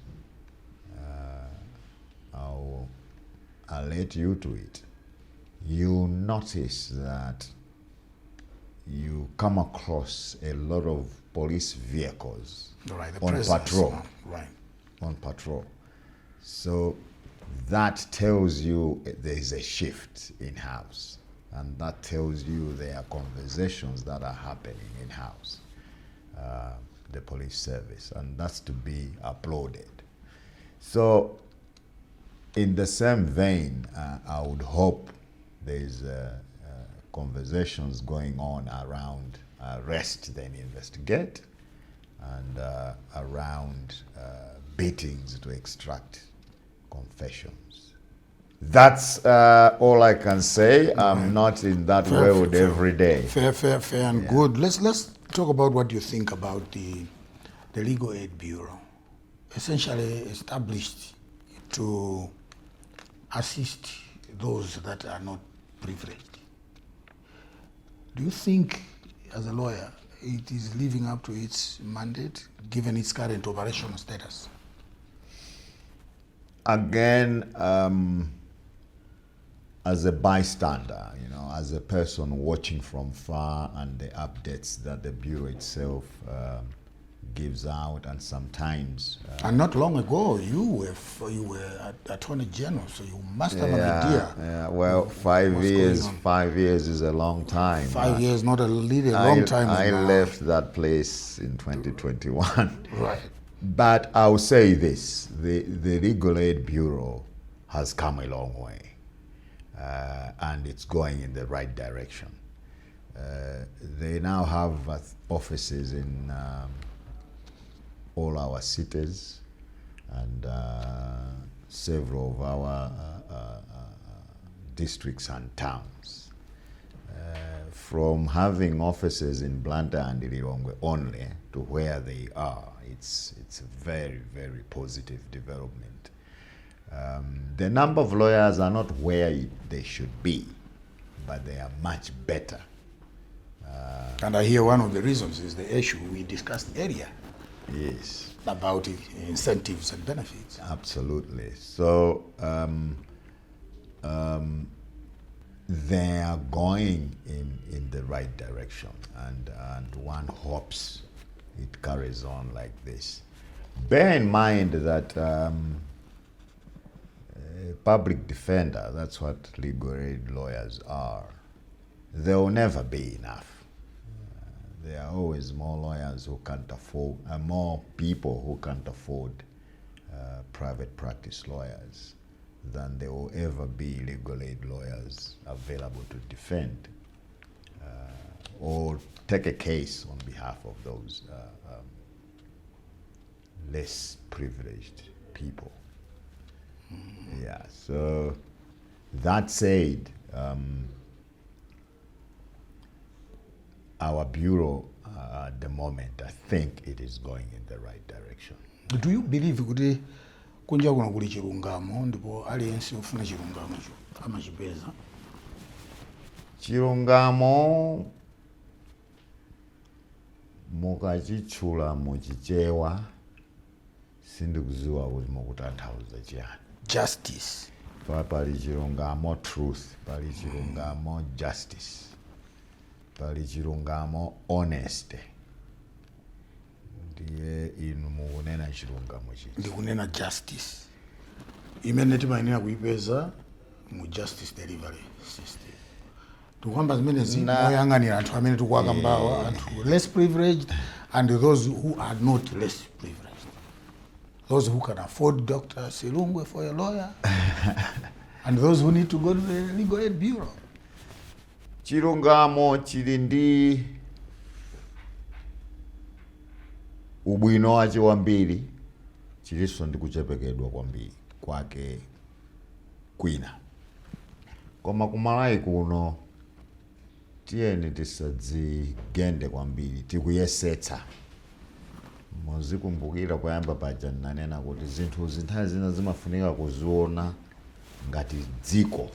I'll alert you to it. You notice that you come across a lot of police vehicles on patrol. On patrol. So that tells you there is a shift in-house, and that tells you there are conversations that are happening in-house, the police service, and that's to be applauded. So in the same vein, I would hope there's conversations going on around arrest then investigate, and around beatings to extract confessions. That's all I can say. I'm not in that world every day. Fair and good. Let's talk about what you think about the Legal Aid Bureau, essentially established to assist those that are not privileged. Do you think, as a lawyer, it is living up to its mandate, given its current operational status? Again, as a bystander, as a person watching from far, and the updates that the Bureau itself gives out, and sometimes... and not long ago, you were Attorney General, so you must have an idea. Yeah, well, 5 years is a long time. 5 years, not a long time. I left that place in 2021. Right. But I'll say this, the Legal Aid Bureau has come a long way, and it's going in the right direction. They now have offices in all our cities, and several of our districts and towns. From having offices in Blantyre and Silungwe only to where they are, it's a very, very positive development. The number of lawyers are not where they should be, but they are much better. And I hear one of the reasons is the issue we discussed earlier. Yes. About incentives and benefits. Absolutely. So they are going in the right direction, and one hopes it carries on like this. Bear in mind that a public defender, that's what legal aid lawyers are, there will never be enough. There are always more lawyers who can't afford, more people who can't afford private practice lawyers than there will ever be legal aid lawyers available to defend or take a case on behalf of those less privileged people. Yeah, so that said, our bureau at the moment, I think it is going in the right direction. Do you believe kuti kunja kuna kuli chilungamo ndipo aliyense ufuna chilungamo amachipeza? Chilungamo mukachitchula muchichewa sindikudziwa kuti mukutanthauza chiyani. Justice. Pali chilungamo truth, pali chilungamo justice, pali chilungamo honesty. Ndiye inu mukunena chilungamo chiti. Ndikunena justice. Imene timayenera kuipeza mu justice delivery system. Tukwamba zimene zinoyang'anira anthu amene tikuwakambawa, anthu less privileged and those who are not less privileged. Those who can afford Dr. Silungwe for a lawyer, and those who need to go to the Legal Aid Bureau. Chilungamo chili ndi ubwino wache wambiri, chilinso ndi kuchepekedwa kwambiri kwake kwina. Koma ku Malawi kuno tiyeni tisadzigende kwambiri, tikuyesetsa. Muzikumbukira kuyamba paja nanena kuti zinthu nthawi zina zimafunika kuziona ngati dziko.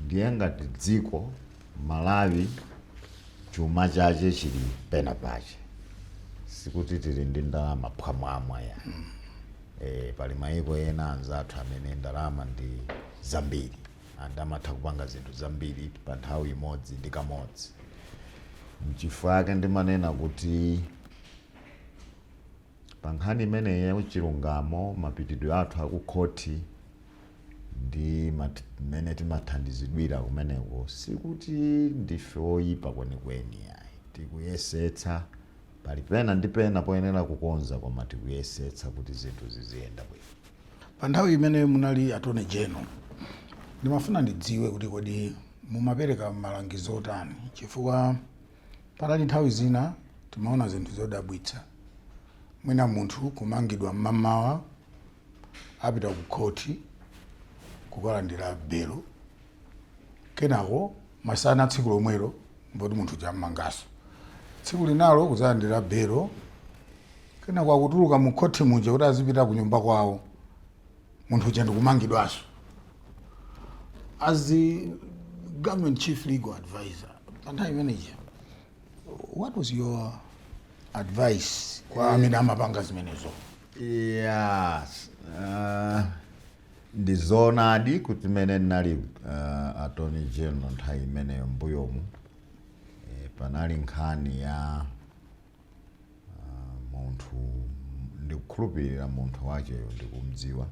Ndiye ngati dziko Malawi chuma chache chili pena pache, sikuti tili ndi ndalama pamwamba ya. Pali maiko ena anzathu amene ndalama ndi zambiri amatha kupanga zinthu zambiri pa nthawi imodzi ndi kamodzi. N'chifukwa chake ndimanena kuti pa nkhani imeneyi ya chilungamo mapitidwe athu akukhoti ndi mmene timathandizidwira kumeneko sikuti ndife oyipa kwenikweni ayi. Tikuyesetsa pali pena ndi pena poyenera kukonza, koma tikuyesetsa kuti zinthu ziziyenda bwino. Pa nthawi imene munali attorney general, ndimafuna ndidziwe kuti kodi mumapereka malangizo otani, chifukwa palali nthawi zina timaona zinthu zodabwitsa. Mwina munthu kumangidwa mmamawa apita ku khoti kukalandira belo, kenako masana tsiku lomwelo mboti munthu chammangaso, tsiku linalo kuzalandira belo, kenako akutuluka mu khoti muja kuti azipita ku nyumba kwawo, munthu uja ndikumangidwaso. As the government chief legal advisor, pa nthawi imeneyi, what was your advice kwa amene amapanga zimenezo? Yes. Ndizonadi kuti mene nali attorney general nthawi imeneyo mbuyomu, panali nkhani ya munthu ndikukhulupirira munthu wacheyo ndikumdziwa,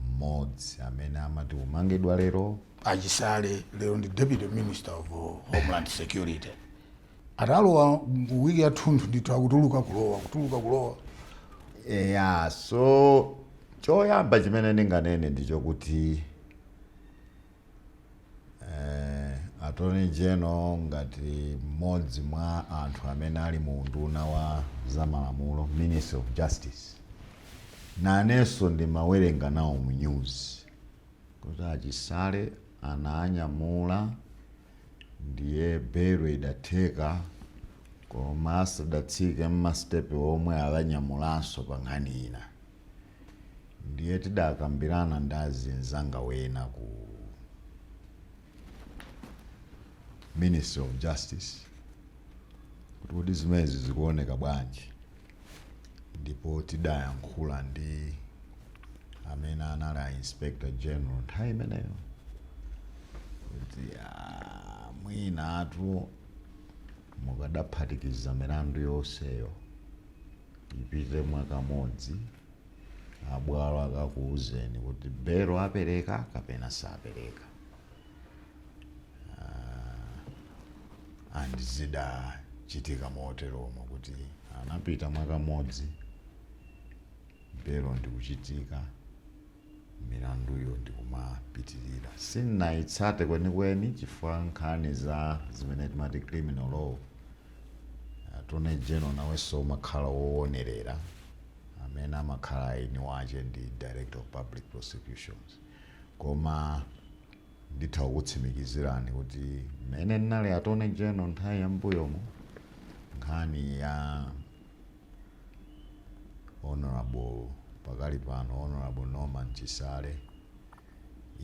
mmodzi amene amati umangidwa lero Achisale lero ndi deputy minister of homeland security. Atalowa wiki yathunthu ndithu akutuluka kulowa. Yeah, so choyamba chimene ndinganene ndicho kuti attorney general ngati mmodzi mwa anthu amene ali mu unduna wa zamalamulo, Ministry of Justice, nanenso ndimawerenga nawo mu news kuti achisale ananyamula ndiye belo idatheka, koma asadatsike mmastepe omwe alanyamulanso pa nkhani ina. Ndiye tidakambirana ndi azinzanga wena ku Ministry of Justice kuti zimezi zikuoneka bwanji, ndipo tidayankhula ndi amene anali inspector general nthawi imeneyo kuti mwina atu mukadaphatikiza milandu yonseyo ipite mwaka modzi, abwalo akakuuzeni kuti belo apereka kapena sapereka. And zidachitika moteromo kuti anapita mwaka modzi, belo ndikuchitika, milanduyo ndikumapitirira. Sindinayitsate kwenikweni chifukwa nkhani za zimene timati criminal law, attorney general nawenso umakhala woonerera amene amakhala aini wache ndi director of public prosecutions. Koma nditha kukutsimikizirani kuti mmene ndinali attorney general nthawi yambuyomo, nkhani ya honorable pakali pano honorable Norman Chisale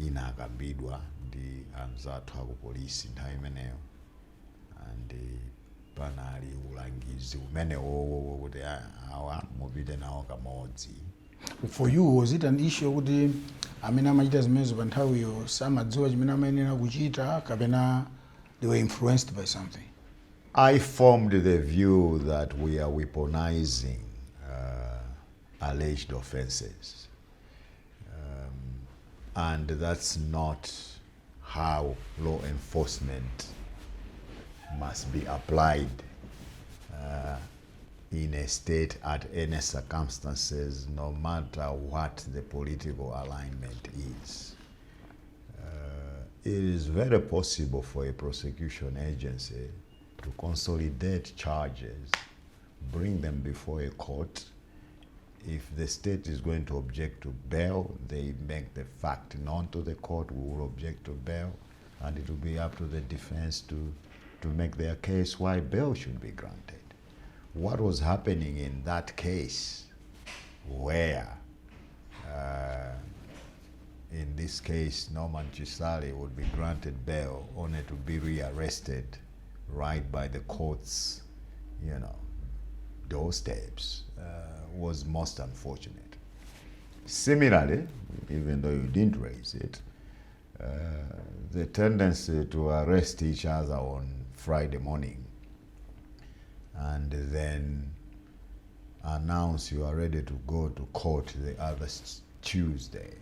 ina akambidwa ndi anzathu aku polisi nthawi imeneyo, and panali ulangizi umene wowo kuti awa mupite nawo kamodzi. For you, was it an issue kuti amene amachita zimenezo pa nthawiyo samadziwa chimene amayenera kuchita kapena they were influenced by something? I formed the view that we are weaponizing alleged offenses, and that's not how law enforcement must be applied in a state at any circumstances, no matter what the political alignment is. It is very possible for a prosecution agency to consolidate charges, bring them before a court. If the state is going to object to bail, they make the fact known to the court, we will object to bail, and it will be up to the defense to make their case why bail should be granted. What was happening in that case where, in this case, Norman Chisale would be granted bail only to be rearrested right by the court's, doorsteps, was most unfortunate. Similarly, even though you didn't raise it, the tendency to arrest each other on Friday morning and then announce you are ready to go to court the other Tuesday.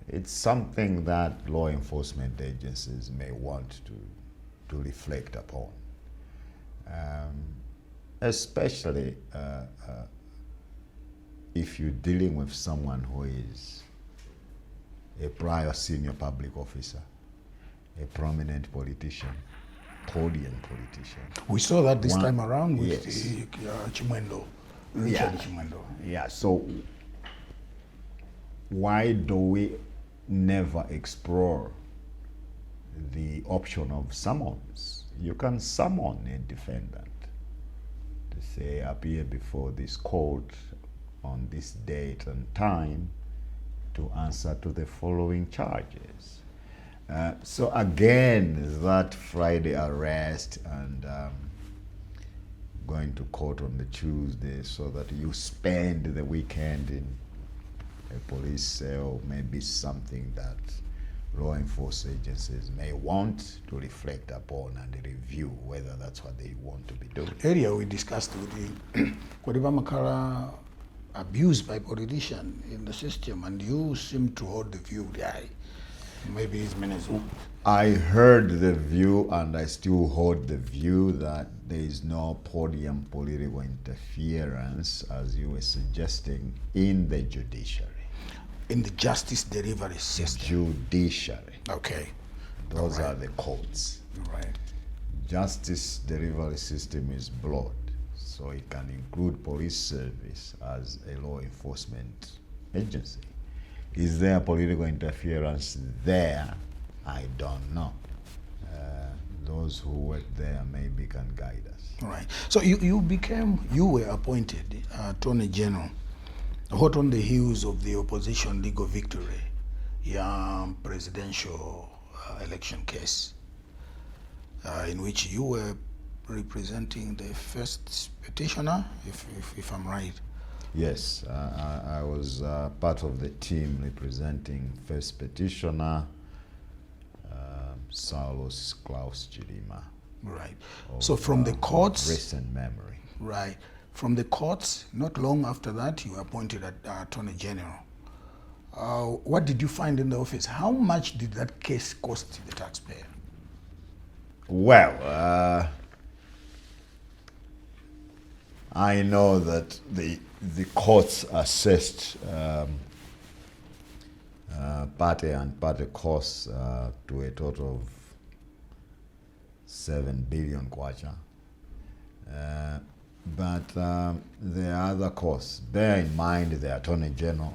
It's something that law enforcement agencies may want to reflect upon, especially if you're dealing with someone who is a prior senior public officer, a prominent politician, podium politician. We saw that this time around with Yes. Chimwendo, Yeah. Richard Chimwendo. Yeah, so why do we never explore the option of summons? You can summon a defendant to say, appear before this court on this date and time to answer to the following charges. So again, that Friday arrest and going to court on the Tuesday so that you spend the weekend in a police cell may be something that law enforcement agencies may want to reflect upon and review whether that's what they want to be doing. Earlier we discussed with the Kodiba Makara abused by politicians in the system, and you seem to hold the view that maybe it's Menezu. I heard the view, and I still hold the view, that there is no podium political interference, as you were suggesting, in the judiciary. In the justice delivery system. Judiciary. Okay. Those Right. are the courts. Right. Justice delivery system is broad, so it can include police service as a law enforcement agency. Is there political interference there? I don't know. Those who work there maybe can guide us. Right. So you were appointed Attorney General, hot on the heels of the opposition legal victory, presidential election case, in which you were representing the first petitioner, if I'm right. Yes, I was part of the team representing first petitioner, Saulos Klaus Chidima. Right. So from the courts, Recent memory. right, from the courts, not long after that, you were appointed Attorney General. What did you find in the office? How much did that case cost the taxpayer? Well, I know that the courts assessed party and party costs to a total of 7 billion kwacha. But there are other costs. Bear in mind the Attorney General,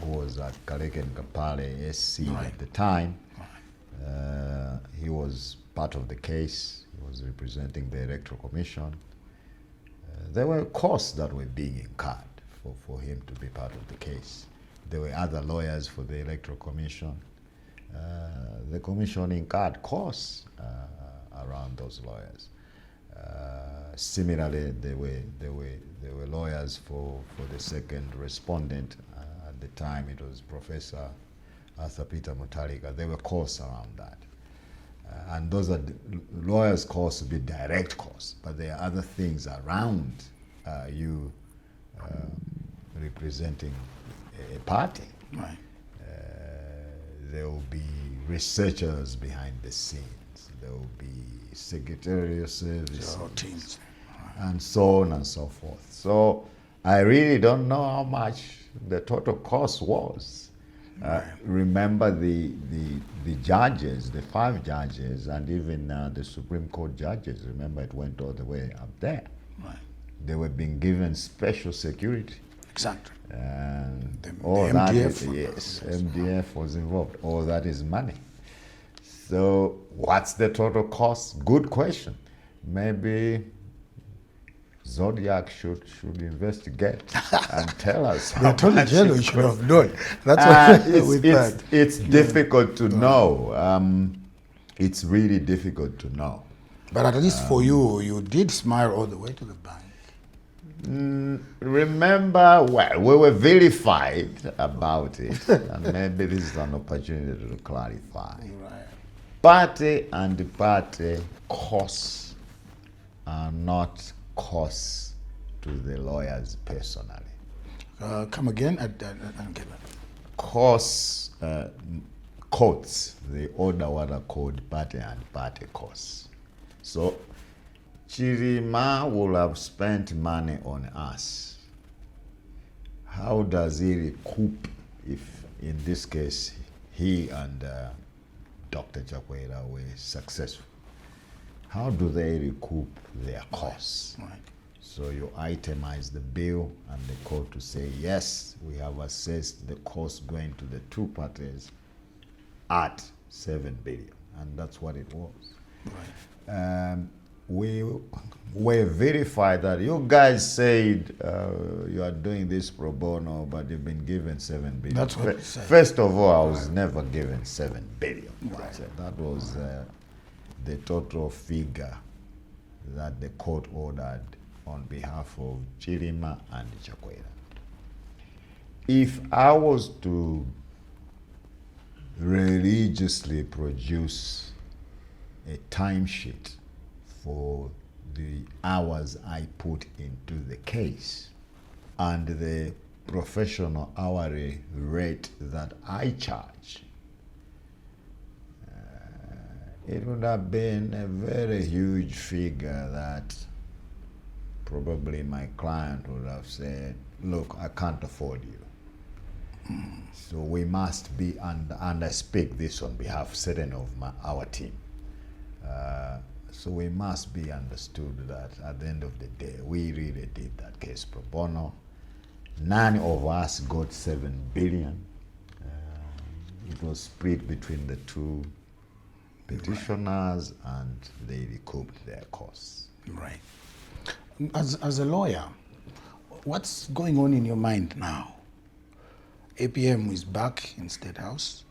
who was at Kaleken Kapale SC Right. at the time. He was part of the case. He was representing the Electoral Commission. There were costs that were being incurred for him to be part of the case. There were other lawyers for the Electoral Commission. The Commission incurred costs around those lawyers. Similarly, there were lawyers for the second respondent. At the time, it was Professor Arthur Peter Mutarika. There were costs around that. And those are lawyers' costs would be direct costs, but there are other things around you representing a party. Right. There will be researchers behind the scenes. There will be secretarial services, Your teams. and so on and so forth. So I really don't know how much the total cost was. Remember the judges, the 5 judges, and even the Supreme Court judges. Remember, it went all the way up there. Right. They were being given special security. Exactly. And The all that is, MDF. yes, MDF was involved. All that is money. So what's the total cost? Good question. Maybe Zodiak should investigate and tell us The how Attorney much General it should have known. That's what we thought. it's difficult to know. It's really difficult to know. But at least for you, you did smile all the way to the bank. Remember, well, we were verified about it, and maybe this is an opportunity to clarify. Right. Party and party costs are not costs to the lawyers personally. Come again? I don't get that. Costs, courts, they order what are called party and party costs. So Chirima will have spent money on us. How does he recoup if, in this case, he and Dr. Chakwera were successful? How do they recoup their costs? Right. So you itemize the bill and the court to say, yes, we have assessed the cost going to the two parties at 7 billion. And that's what it was. Right. We were verified that you guys said you are doing this pro bono, but you've been given 7 billion. That's what it said. First of all, I was never given 7 billion. Right. That was the total figure that the court ordered on behalf of Chirima and Chakwera. If I was to religiously produce a timesheet for the hours I put into the case and the professional hourly rate that I charge, it would have been a very huge figure that probably my client would have said, look, I can't afford you. So we must be, and I speak this on behalf of certain of our team. So we must be understood that at the end of the day, we really did that case pro bono. None of us got 7 billion. It was split between the two petitioners, and they recouped their costs. Right. As a lawyer, what's going on in your mind now? APM is back in State House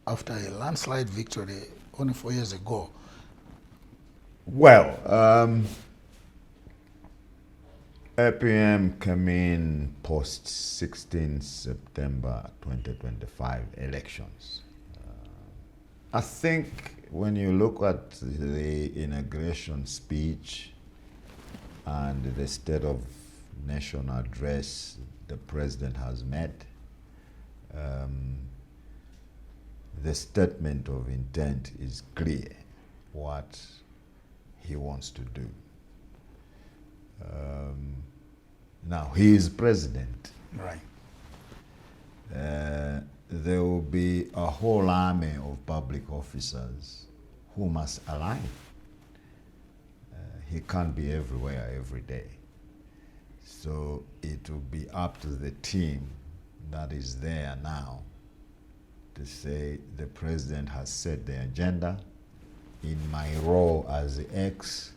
after a landslide victory only 4 years ago. Well, APM came in post 16 September 2025 elections. I think when you look at the inauguration speech and the State of Nation address the president has made, the statement of intent is clear what he wants to do. Now, he is president. Right. There will be a whole army of public officers who must align. He can't be everywhere every day. So it will be up to the team that is there now to say the president has set the agenda. In my role as the X,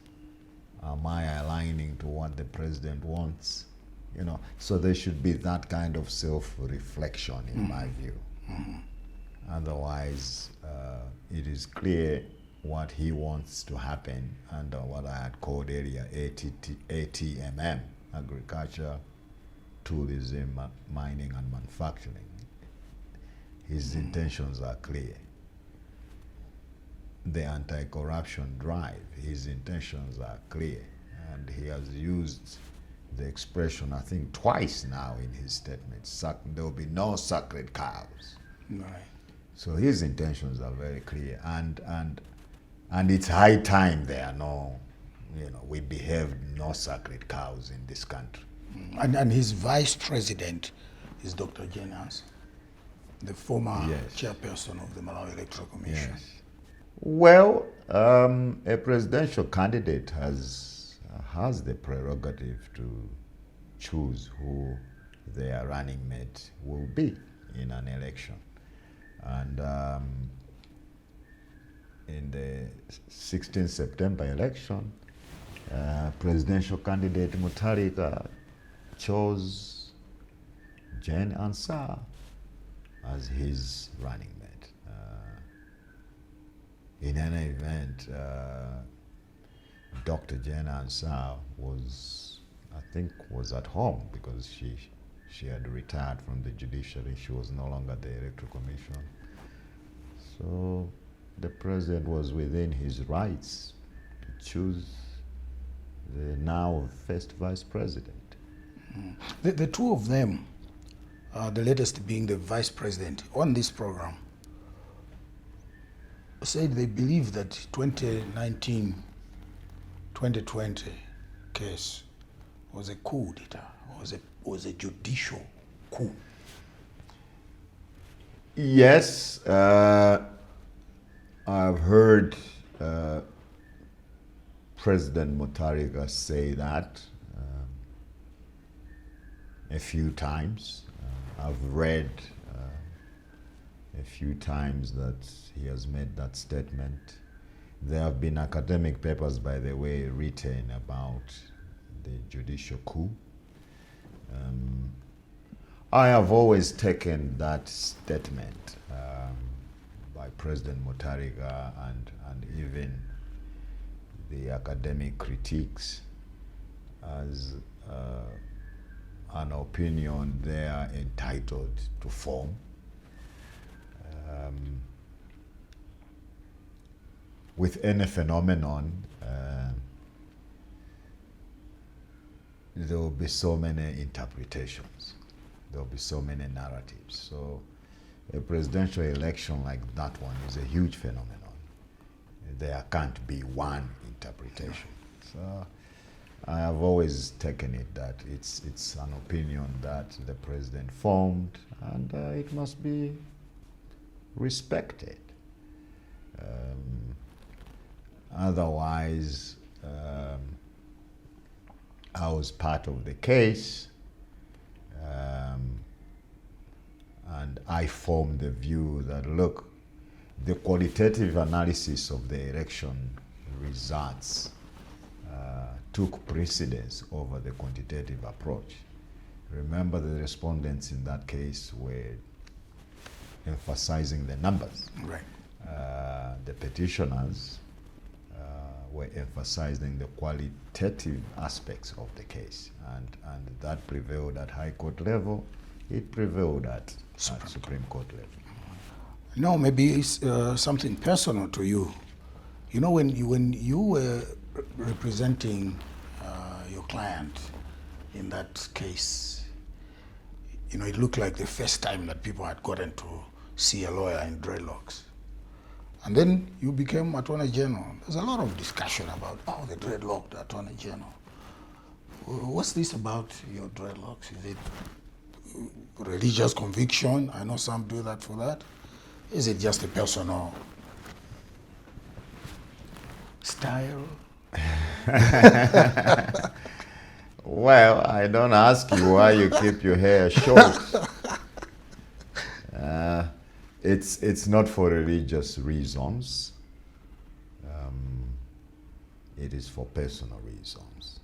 am I aligning to what the president wants? You know, so there should be that kind of self-reflection in my view. Otherwise, it is clear what he wants to happen under what I had called earlier ATMM, agriculture, tourism, mining and manufacturing. His intentions are clear. The anti-corruption drive, his intentions are clear. And he has used the expression, I think, twice now in his statement, there will be no sacred cows. Right. So his intentions are very clear. And it's high time there are no, we behave no sacred cows in this country. And his vice president is Dr. Jenas, the former chairperson of the Malawi Electoral Commission. Yes. Well, a presidential candidate has the prerogative to choose who their running mate will be in an election. And in the 16 September election, presidential candidate Mutharika chose Jane Ansah as his running mate. In any event, Dr. Jena Ansah was at home because she had retired from the judiciary. She was no longer the Electoral Commission. So the president was within his rights to choose the now first vice president. The two of them, the latest being the vice president, on this program, said they believe that 2019-2020 case was a coup d'etat, was a judicial coup. Yes, I've heard President Mutharika say that a few times. I've read a few times that he has made that statement. There have been academic papers, by the way, written about the judicial coup. I have always taken that statement by President Mutharika and even the academic critiques as an opinion they are entitled to form. With any phenomenon, there will be so many interpretations. There will be so many narratives. So a presidential election like that one is a huge phenomenon. There can't be one interpretation. So I have always taken it that it's an opinion that the president formed, and it must be respected. Otherwise, I was part of the case, and I formed the view that, look, the qualitative analysis of the election results took precedence over the quantitative approach. Remember, the respondents in that case were emphasizing the numbers. Right. The petitioners were emphasizing the qualitative aspects of the case, and that prevailed at High Court level. It prevailed at Supreme Court level. No, maybe it's something personal to you. You know, when you were representing your client in that case, you know, it looked like the first time that people had gotten to see a lawyer in dreadlocks. And then you became Attorney General. There's a lot of discussion about, the dreadlocked Attorney General. What's this about your dreadlocks? Is it religious conviction? I know some do that for that. Is it just a personal style? Well, I don't ask you why you keep your hair short. It's not for religious reasons. It is for personal reasons.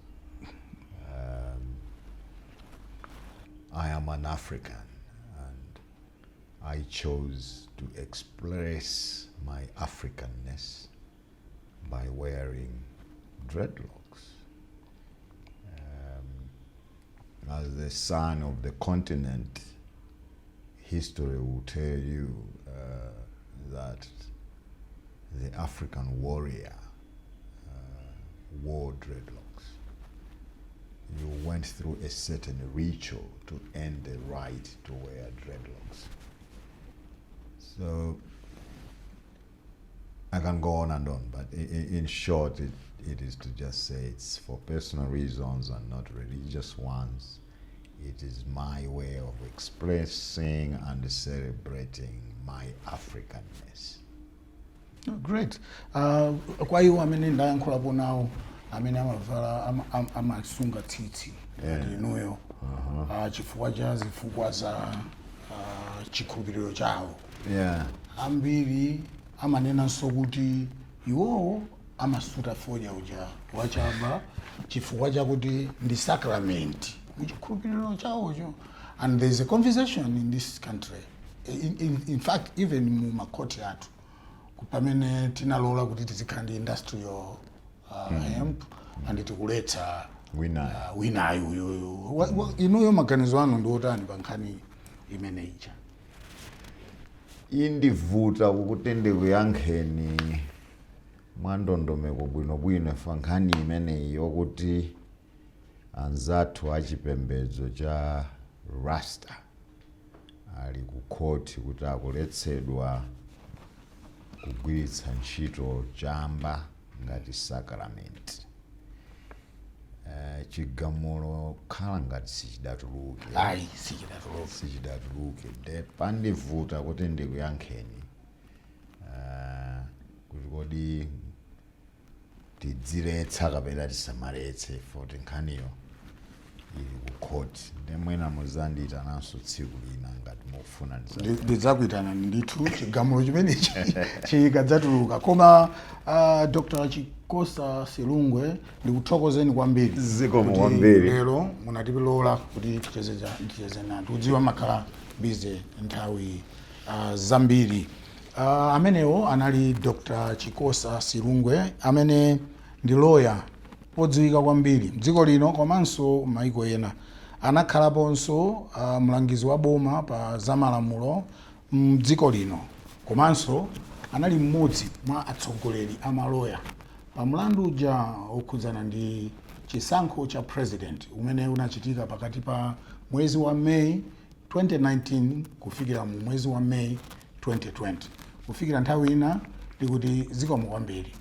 I am an African, and I chose to express my Africanness by wearing dreadlocks. As the son of the continent, history will tell you that the African warrior wore dreadlocks. You went through a certain ritual to earn the right to wear dreadlocks. So I can go on and on, but in short, it is to just say it's for personal reasons and not religious ones. It is my way of expressing and celebrating my Africanness. Oh, great. Kwa hiyo amene ndayankhulapo nawo amene amasunga tsitsi linuyo chifukwa cha zifukwa za chikhulupiriro chawo. Ambiri amanenanso kuti iwowo amasuta fonya uja wachaba chifukwa chakuti ndi sacrament muchikhulupiriro chawocho. And there's a conversation in this country, in fact even mu makoti athu, pamene tinalola kuti tizikhala ndi industrial hemp and tikuletsa winayo uyoyo. Inuyo maganizo anu ndi otani pa nkhani imene ija? Indivuta kukuti ndikuyankheni mwandondomeko bwinobwino fa nkhani imeneyi yokuti anzathu achipembedzo cha Rasta ali ku khoti kuti akuletsedwa kugwiritsa ntchito chamba ngati sacrament. Chigamulo khala ngati sichidatuluke. Ayi, sichidatuluke. Nde pandivuta kuti ndikuyankheni kuti kodi tidziletsa kapena tisamaletse foti nkhaniyo ili ku khoti. Nde mwina muzandita nanso tsiku lina ngati mufuna ndidzakuitana ndithu chigamulo chimenechi chikadzatuluka. Koma Dr. Chikosa Silungwe ndikuthokozeni kwambiri. Zikomo kwambiri. Lero munatilola kuti ticheze nanu. Udziwa makhala busy nthawi zambiri. Amenewo anali Dr. Chikosa Silungwe amene ndi lawyer odziwika kwambiri mdziko lino komanso maiko ena. Anakhalaponso mlangizi wa boma pa zamalamulo mdziko lino komanso anali mmodzi mwa atsogoleri amaloya pa mlandu uja okhudzana ndi chisankho cha president umene unachitika pakati pa mwezi wa May 2019 kufikira mu mwezi wa May 2020. Kufikira nthawi ina ndikuti zikomo kwambiri.